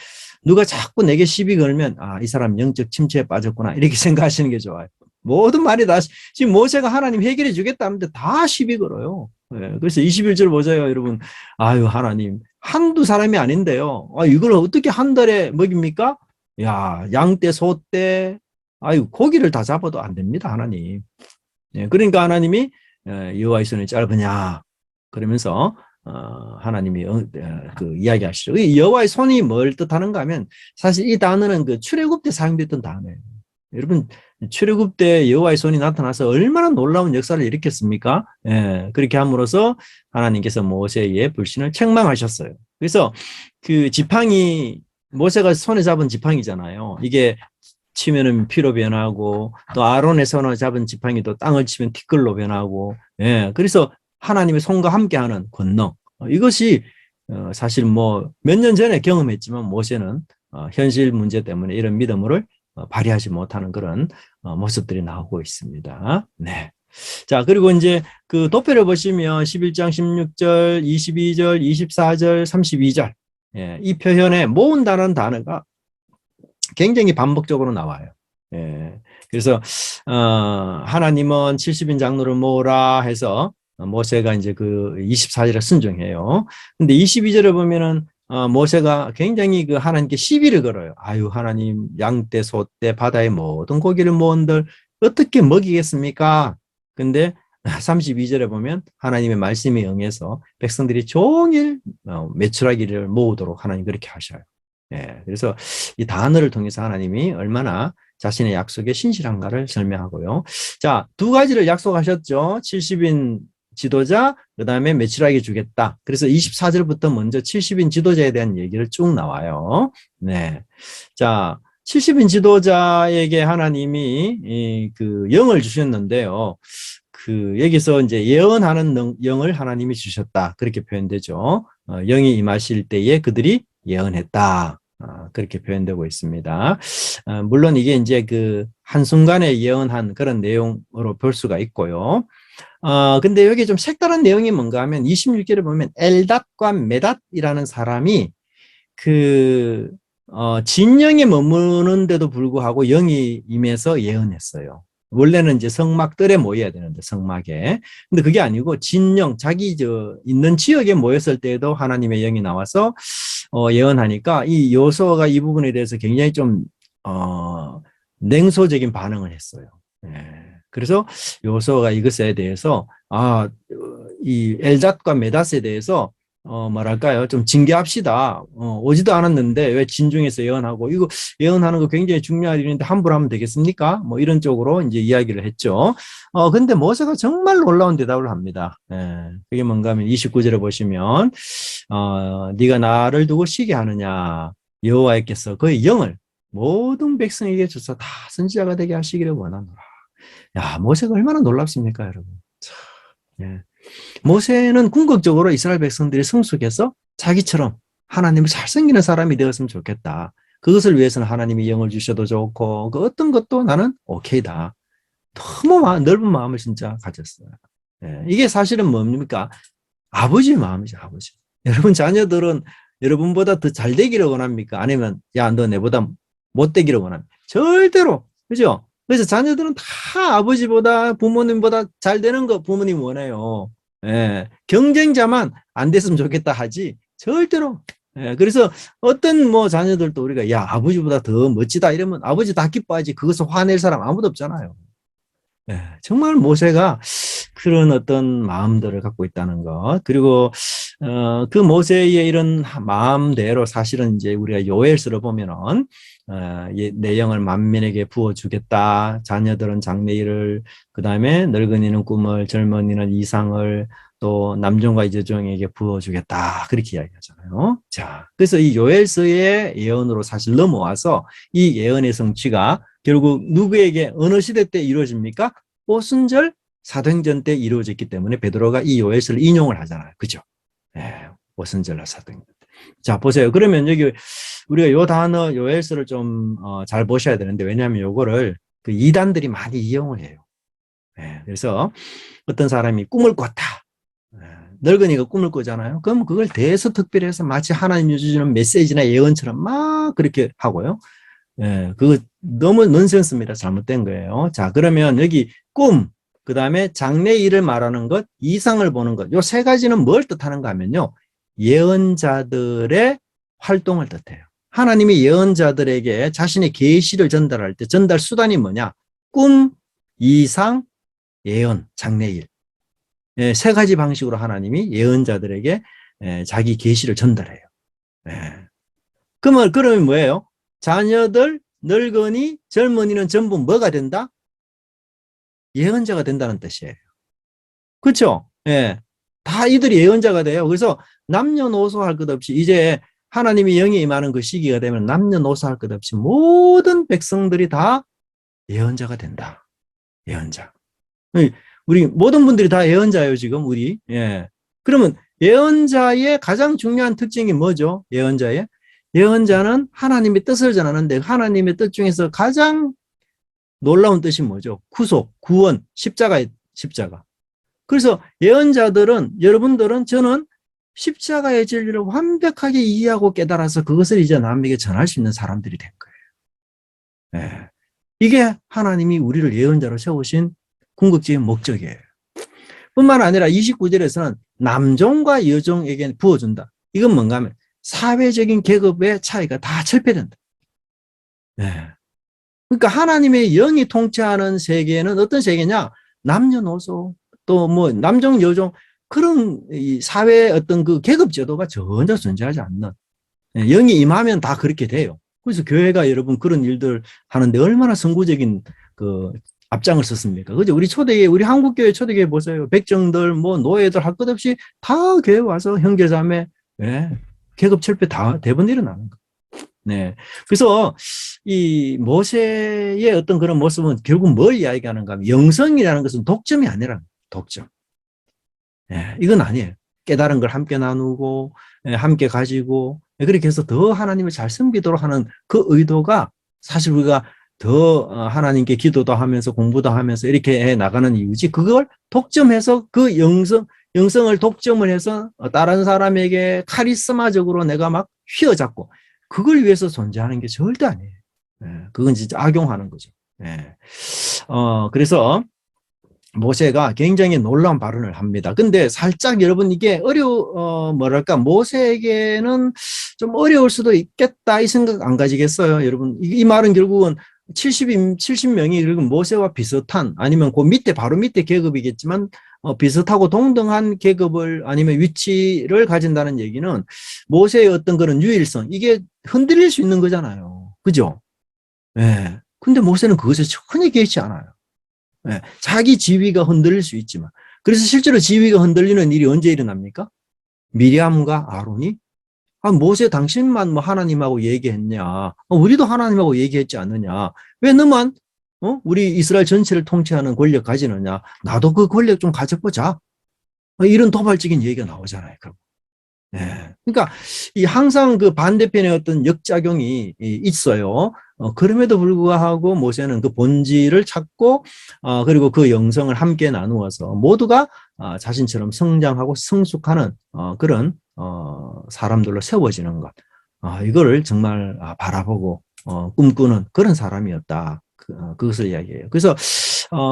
S1: 누가 자꾸 내게 시비 걸면 이 사람 영적 침체에 빠졌구나 이렇게 생각하시는 게 좋아요. 모든 말이 다 지금 모세가 하나님 해결해 주겠다 하는데 다 시비 걸어요. 그래서 21절 보세요, 여러분. 아유, 하나님 한두 사람이 아닌데요. 이걸 어떻게 한 달에 먹입니까? 야, 양떼, 소떼, 아유, 고기를 다 잡아도 안 됩니다, 하나님. 그러니까 하나님이 여호와의 손이 짧으냐 그러면서 하나님이 그 이야기하시죠. 여호와의 손이 뭘 뜻하는가 하면 사실 이 단어는 그 출애굽 때 사용됐던 단어예요. 여러분 출애굽 때 여호와의 손이 나타나서 얼마나 놀라운 역사를 일으켰습니까? 그렇게 함으로써 하나님께서 모세의 불신을 책망하셨어요. 그래서 그 지팡이 모세가 손에 잡은 지팡이잖아요. 이게 치면은 피로 변하고 또 아론의 손을 잡은 지팡이도 땅을 치면 티끌로 변하고 그래서 하나님의 손과 함께하는 권능 이것이 사실 뭐 몇 년 전에 경험했지만 모세는 현실 문제 때문에 이런 믿음을 발휘하지 못하는 그런 모습들이 나오고 있습니다. 네. 자, 그리고 이제 그 도표를 보시면 11장 16절, 22절, 24절, 32절 이 표현에 모은다는 단어가 굉장히 반복적으로 나와요. 그래서 하나님은 70인 장로를 모으라 해서 모세가 이제 그 24절에 순종해요. 근데 22절에 보면은 모세가 굉장히 그 하나님께 시비를 걸어요. 아유, 하나님, 양떼, 소떼, 바다의 모든 고기를 모은들 어떻게 먹이겠습니까? 근데 32절에 보면 하나님의 말씀에 응해서 백성들이 종일 메추라기를 모으도록 하나님 그렇게 하셔요. 그래서 이 단어를 통해서 하나님이 얼마나 자신의 약속에 신실한가를 설명하고요. 자, 두 가지를 약속하셨죠. 70인 지도자, 그 다음에 메추라기 주겠다. 그래서 24절부터 먼저 70인 지도자에 대한 얘기를 쭉 나와요. 네. 자, 70인 지도자에게 하나님이 그 영을 주셨는데요. 그 여기서 이제 예언하는 영을 하나님이 주셨다. 그렇게 표현되죠. 영이 임하실 때에 그들이 예언했다. 그렇게 표현되고 있습니다. 물론 이게 이제 그 한순간에 예언한 그런 내용으로 볼 수가 있고요. 근데 여기 좀 색다른 내용이 뭔가 하면 26절에 보면 엘닷과 메닷이라는 사람이 그 진영에 머무는데도 불구하고 영이 임해서 예언했어요. 원래는 이제 성막들에 모여야 되는데 성막에. 근데 그게 아니고 진영 자기 있는 지역에 모였을 때에도 하나님의 영이 나와서 예언하니까 이 여호수아가 이 부분에 대해서 굉장히 좀 냉소적인 반응을 했어요. 그래서 여호수아가 이것에 대해서 이 엘닷과 메닷에 대해서 뭐랄까요, 좀 징계합시다. 오지도 않았는데 왜 진중에서 예언하고 이거 예언하는 거 굉장히 중요한 일인데 함부로 하면 되겠습니까? 뭐 이런 쪽으로 이제 이야기를 했죠. 근데 모세가 정말 놀라운 대답을 합니다. 그게 뭔가 하면 29절에 보시면 네가 나를 두고 쉬게 하느냐, 여호와께서 그의 영을 모든 백성에게 주사 다 선지자가 되게 하시기를 원하노라. 야, 모세가 얼마나 놀랍습니까, 여러분? 참, 모세는 궁극적으로 이스라엘 백성들이 성숙해서 자기처럼 하나님을 잘 섬기는 사람이 되었으면 좋겠다. 그것을 위해서는 하나님이 영을 주셔도 좋고 그 어떤 것도 나는 오케이다. 너무 넓은 마음을 진짜 가졌어요. 이게 사실은 뭡니까? 아버지의 마음이죠, 아버지. 여러분 자녀들은 여러분보다 더 잘 되기를 원합니까? 아니면 야, 너 내보다 못 되기를 원합니까? 절대로. 그죠? 그래서 자녀들은 다 아버지보다 부모님보다 잘 되는 거 부모님 원해요. 경쟁자만 안 됐으면 좋겠다 하지 절대로. 그래서 어떤 뭐 자녀들도 우리가 야, 아버지보다 더 멋지다 이러면 아버지 다 기뻐하지 그것을 화낼 사람 아무도 없잖아요. 정말 모세가 그런 어떤 마음들을 갖고 있다는 것. 그리고 그 모세의 이런 마음대로 사실은 이제 우리가 요엘서를 보면은 내 영을 만민에게 부어주겠다. 자녀들은 장래일을, 그 다음에 늙은이는 꿈을, 젊은이는 이상을, 또 남종과 여종에게 부어주겠다. 그렇게 이야기하잖아요. 자, 그래서 이 요엘서의 예언으로 사실 넘어와서 이 예언의 성취가 결국 누구에게 어느 시대 때 이루어집니까? 오순절 사도행전 때 이루어졌기 때문에 베드로가 이 요엘서를 인용을 하잖아요. 그죠? 예, 오순절날 사도행전 때. 자, 보세요. 그러면 여기 우리가 요 단어 요엘서를 좀 잘 보셔야 되는데, 왜냐하면 요거를 그 이단들이 많이 이용을 해요. 예, 그래서 어떤 사람이 꿈을 꿨다. 예, 늙은이가 꿈을 꾸잖아요. 그럼 그걸 대서특별해서 마치 하나님이 주시는 메시지나 예언처럼 막 그렇게 하고요. 예, 그거 너무 넌센스입니다. 잘못된 거예요. 자, 그러면 여기 꿈, 그 다음에 장래일을 말하는 것, 이상을 보는 것, 요 세 가지는 뭘 뜻하는가 하면요. 예언자들의 활동을 뜻해요. 하나님이 예언자들에게 자신의 계시를 전달할 때 전달 수단이 뭐냐? 꿈, 이상, 예언, 장래일. 예, 세 가지 방식으로 하나님이 예언자들에게 자기 계시를 전달해요. 예. 그러면 뭐예요? 자녀들, 늙은이, 젊은이는 전부 뭐가 된다? 예언자가 된다는 뜻이에요. 그렇죠? 예. 다 이들이 예언자가 돼요. 그래서 남녀노소 할 것 없이 이제 하나님이 영이 임하는 그 시기가 되면 남녀노소 할 것 없이 모든 백성들이 다 예언자가 된다. 예언자. 우리 모든 분들이 다 예언자예요, 지금 우리. 예. 그러면 예언자의 가장 중요한 특징이 뭐죠? 예언자는 하나님의 뜻을 전하는데 하나님의 뜻 중에서 가장 놀라운 뜻이 뭐죠? 구속, 구원, 십자가. 그래서 예언자들은, 여러분들은, 저는 십자가의 진리를 완벽하게 이해하고 깨달아서 그것을 이제 남에게 전할 수 있는 사람들이 된 거예요. 예. 이게 하나님이 우리를 예언자로 세우신 궁극적인 목적이에요. 뿐만 아니라 29절에서는 남종과 여종에게 부어준다. 이건 뭔가 하면 사회적인 계급의 차이가 다 철폐된다. 예. 그러니까 하나님의 영이 통치하는 세계는 어떤 세계냐? 남녀노소, 또 뭐 남종, 여종, 그런 이 사회의 어떤 그 계급 제도가 전혀 존재하지 않는, 영이 임하면 다 그렇게 돼요. 그래서 교회가 여러분 그런 일들 하는데 얼마나 선구적인 그 앞장을 섰습니까? 그죠? 우리 한국교회 초대교회 보세요. 백정들, 뭐 노예들 할 것 없이 다 교회 와서 형제자매, 예, 계급 철폐 다 대부분 일어나는 거. 네. 그래서 이 모세의 어떤 그런 모습은 결국 뭘 이야기하는가 하면 영성이라는 것은 독점이 아니라 독점. 예, 이건 아니에요. 깨달은 걸 함께 나누고, 함께 가지고, 그렇게 해서 더 하나님을 잘 섬기도록 하는 그 의도가 사실 우리가 더 하나님께 기도도 하면서 공부도 하면서 이렇게 해 나가는 이유지, 그걸 독점해서 그 영성을 독점을 해서 다른 사람에게 카리스마적으로 내가 막 휘어잡고 그걸 위해서 존재하는 게 절대 아니에요. 그건 진짜 악용하는 거죠. 그래서 모세가 굉장히 놀라운 발언을 합니다. 근데 살짝 여러분 이게 뭐랄까, 모세에게는 좀 어려울 수도 있겠다 이 생각 안 가지겠어요? 여러분, 이 말은 결국은 70명이 결국 모세와 비슷한, 아니면 그 밑에, 바로 밑에 계급이겠지만, 비슷하고 동등한 계급을, 아니면 위치를 가진다는 얘기는 모세의 어떤 그런 유일성, 이게 흔들릴 수 있는 거잖아요. 그죠? 예. 근데 모세는 그것에 전혀 개의치 않아요. 예, 자기 지위가 흔들릴 수 있지만, 그래서 실제로 지위가 흔들리는 일이 언제 일어납니까? 미리암과 아론이 모세 당신만 뭐 하나님하고 얘기했냐? 우리도 하나님하고 얘기했지 않느냐? 왜 너만 우리 이스라엘 전체를 통치하는 권력 가지느냐? 나도 그 권력 좀 가져보자. 이런 도발적인 얘기가 나오잖아요. 그럼. 예. 그러니까 이 항상 그 반대편의 어떤 역작용이 있어요. 그럼에도 불구하고 모세는 그 본질을 찾고, 그리고 그 영성을 함께 나누어서 모두가 자신처럼 성장하고 성숙하는 그런 사람들로 세워지는 것. 이거를 정말 바라보고 꿈꾸는 그런 사람이었다. 그것을 이야기해요. 그래서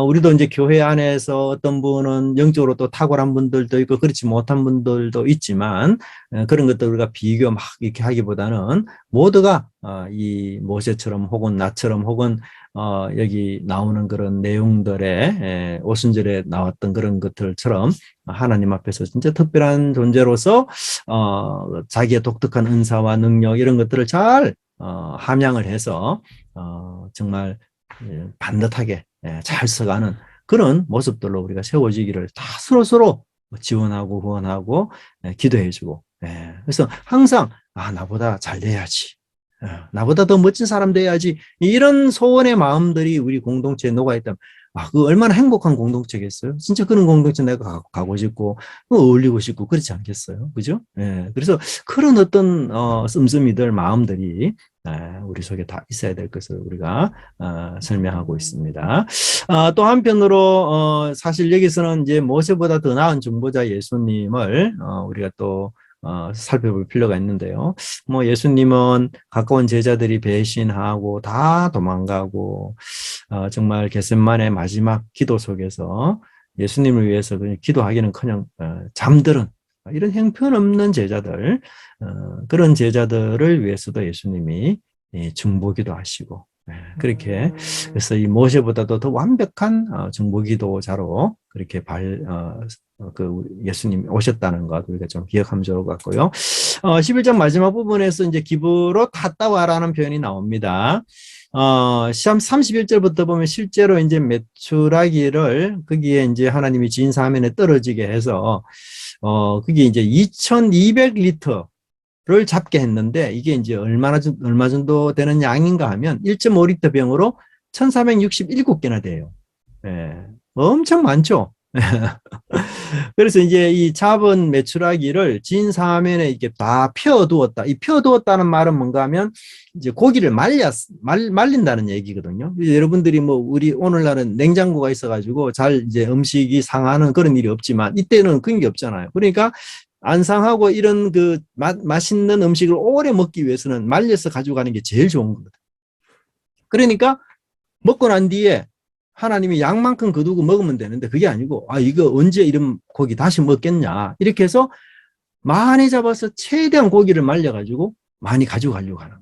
S1: 우리도 이제 교회 안에서 어떤 분은 영적으로 또 탁월한 분들도 있고 그렇지 못한 분들도 있지만, 그런 것들과 비교 막 이렇게 하기보다는 모두가 이 모세처럼 혹은 나처럼 혹은 여기 나오는 그런 내용들의 오순절에 나왔던 그런 것들처럼 하나님 앞에서 진짜 특별한 존재로서 자기의 독특한 은사와 능력 이런 것들을 잘 함양을 해서 정말 반듯하게 잘 써가는 그런 모습들로 우리가 세워지기를 다 서로서로 지원하고 후원하고 기도해주고 그래서 항상 나보다 잘 돼야지. 나보다 더 멋진 사람 돼야지. 이런 소원의 마음들이 우리 공동체에 녹아있다면 그 얼마나 행복한 공동체겠어요? 진짜 그런 공동체 내가 가고 싶고 어울리고 싶고 그렇지 않겠어요? 그죠? 그래서 그런 어떤 씀씀이들 마음들이 우리 속에 다 있어야 될 것을 우리가 설명하고 있습니다. 또 한편으로 사실 여기서는 이제 모세보다 더 나은 중보자 예수님을 우리가 또 살펴볼 필요가 있는데요. 뭐 예수님은 가까운 제자들이 배신하고 다 도망가고 정말 겟세마네 마지막 기도 속에서 예수님을 위해서 그냥 기도하기는커녕 잠들은 이런 형편없는 제자들 그런 제자들을 위해서도 예수님이 중보기도 하시고 그렇게 그래서 이 모세보다도 더 완벽한 중보기도자로 그렇게 예수님이 오셨다는 것 우리가 좀 기억하면 좋을 것 같고요. 11장 마지막 부분에서 이제 기브로 탔다 와라는 표현이 나옵니다. 31절부터 보면 실제로 이제 메추라기를 거기에 이제 하나님이 진사면에 떨어지게 해서 그게 이제 2200리터를 잡게 했는데 이게 이제 얼마 정도 되는 양인가 하면 1.5리터 병으로 1467개나 돼요. 엄청 많죠. 그래서 이제 이 잡은 메추라기를 진 사면에 이렇게 다 펴두었다. 이 펴두었다는 말은 뭔가 하면 이제 고기를 말린다는 얘기거든요. 여러분들이 뭐 우리 오늘날은 냉장고가 있어가지고 잘 이제 음식이 상하는 그런 일이 없지만 이때는 그런 게 없잖아요. 그러니까 안 상하고 이런 그 맛있는 음식을 오래 먹기 위해서는 말려서 가지고 가는 게 제일 좋은 거거든요. 그러니까 먹고 난 뒤에 하나님이 양만큼 거두고 먹으면 되는데 그게 아니고 이거 언제 이런 고기 다시 먹겠냐 이렇게 해서 많이 잡아서 최대한 고기를 말려가지고 많이 가지고 가려고 하는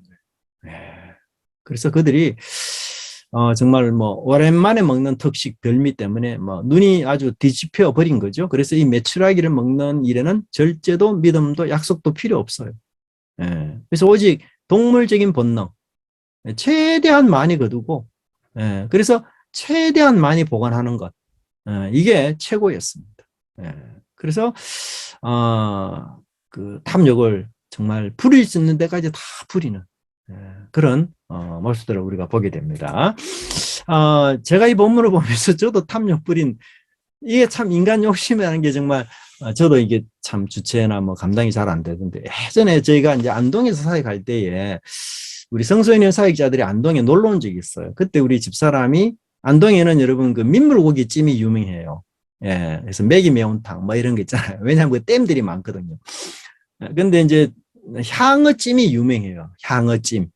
S1: 거예요. 그래서 그들이 정말 뭐 오랜만에 먹는 특식 별미 때문에 뭐 눈이 아주 뒤집혀 버린 거죠. 그래서 이 메추라기를 먹는 일에는 절제도 믿음도 약속도 필요 없어요. 그래서 오직 동물적인 본능 최대한 많이 거두고 그래서 최대한 많이 보관하는 것 이게 최고였습니다. 그래서 그 탐욕을 정말 부릴 수 있는 데까지 다 부리는 그런 모습들을 우리가 보게 됩니다. 제가 이 본문을 보면서 저도 탐욕 부린 이게 참 인간 욕심이라는 게 정말 저도 이게 참 주체나 뭐 감당이 잘 안 되던데 예전에 저희가 이제 안동에서 사역할 때에 우리 성소년 사역자들이 안동에 놀러 온 적이 있어요. 그때 우리 집사람이 안동에는 여러분 그 민물고기찜이 유명해요. 그래서 매기 매운탕 뭐 이런 거 있잖아요. 왜냐하면 그 댐들이 많거든요. 근데 이제 향어찜이 유명해요. 향어찜.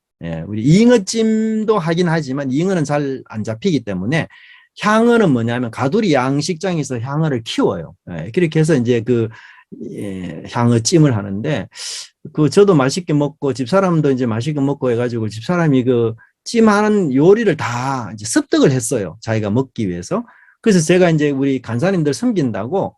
S1: 우리 잉어찜도 하긴 하지만 잉어는 잘 안 잡히기 때문에 향어는 뭐냐면 가두리 양식장에서 향어를 키워요. 그렇게 해서 이제 그 향어찜을 하는데 그 저도 맛있게 먹고 집사람도 이제 맛있게 먹고 해가지고 집사람이 그 찜하는 요리를 다 이제 습득을 했어요. 자기가 먹기 위해서. 그래서 제가 이제 우리 간사님들 섬긴다고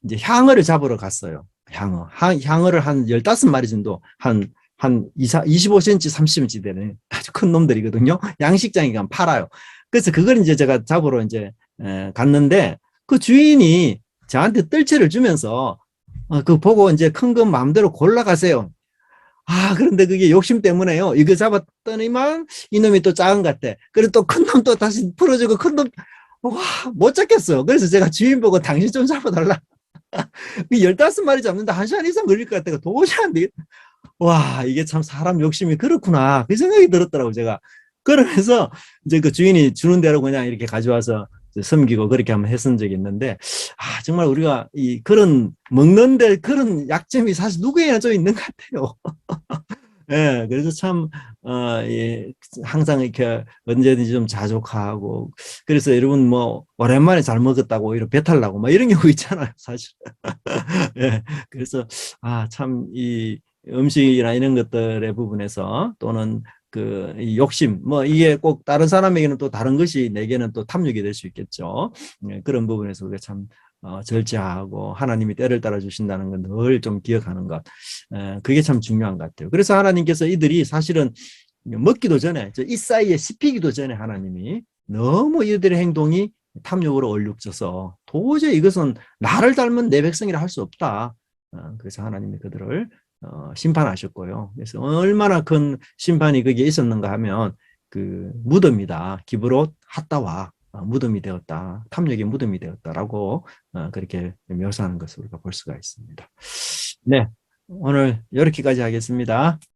S1: 이제 향어를 잡으러 갔어요. 향어를 한 15마리 정도 한 25cm, 30cm 되는 아주 큰 놈들이거든요. 양식장에 가면 팔아요. 그래서 그걸 이제 제가 잡으러 이제 갔는데 그 주인이 저한테 뜰채를 주면서 그 보고 이제 큰 거 마음대로 골라가세요. 그런데 그게 욕심 때문에요. 이거 잡았더니만 이놈이 또 작은 것 같아. 그리고 또 큰 놈 또 다시 풀어주고 큰 놈, 못 잡겠어요. 그래서 제가 주인 보고 당신 좀 잡아달라. 15마리 잡는데 1시간 이상 걸릴 것 같아요. 도저히 안 되겠다. 이게 참 사람 욕심이 그렇구나. 그 생각이 들었더라고요, 제가. 그러면서 이제 그 주인이 주는 대로 그냥 이렇게 가져와서 섬기고 그렇게 한번 했던 적이 있는데, 정말 우리가 그런 먹는데 그런 약점이 사실 누구에나 좀 있는 것 같아요. 그래서 참, 항상 이렇게 언제든지 좀 자족하고, 그래서 여러분 뭐, 오랜만에 잘 먹었다고 오히려 배탈 나고, 막 이런 경우 있잖아요, 사실. 그래서, 참, 이 음식이나 이런 것들의 부분에서 또는 이 욕심, 뭐 이게 꼭 다른 사람에게는 또 다른 것이 내게는 또 탐욕이 될 수 있겠죠. 그런 부분에서 우리가 참 절제하고 하나님이 때를 따라 주신다는 건 늘 좀 기억하는 것. 그게 참 중요한 것 같아요. 그래서 하나님께서 이들이 사실은 먹기도 전에, 이 사이에 씹히기도 전에 하나님이 너무 이들의 행동이 탐욕으로 얼룩져서 도저히 이것은 나를 닮은 내 백성이라 할 수 없다. 그래서 하나님이 그들을 심판하셨고요. 그래서 얼마나 큰 심판이 거기에 있었는가 하면 그 무덤이다. 기브롯 핫다와 무덤이 되었다. 탐욕의 무덤이 되었다라고 그렇게 묘사하는 것을 우리가 볼 수가 있습니다. 네, 오늘 이렇게까지 하겠습니다.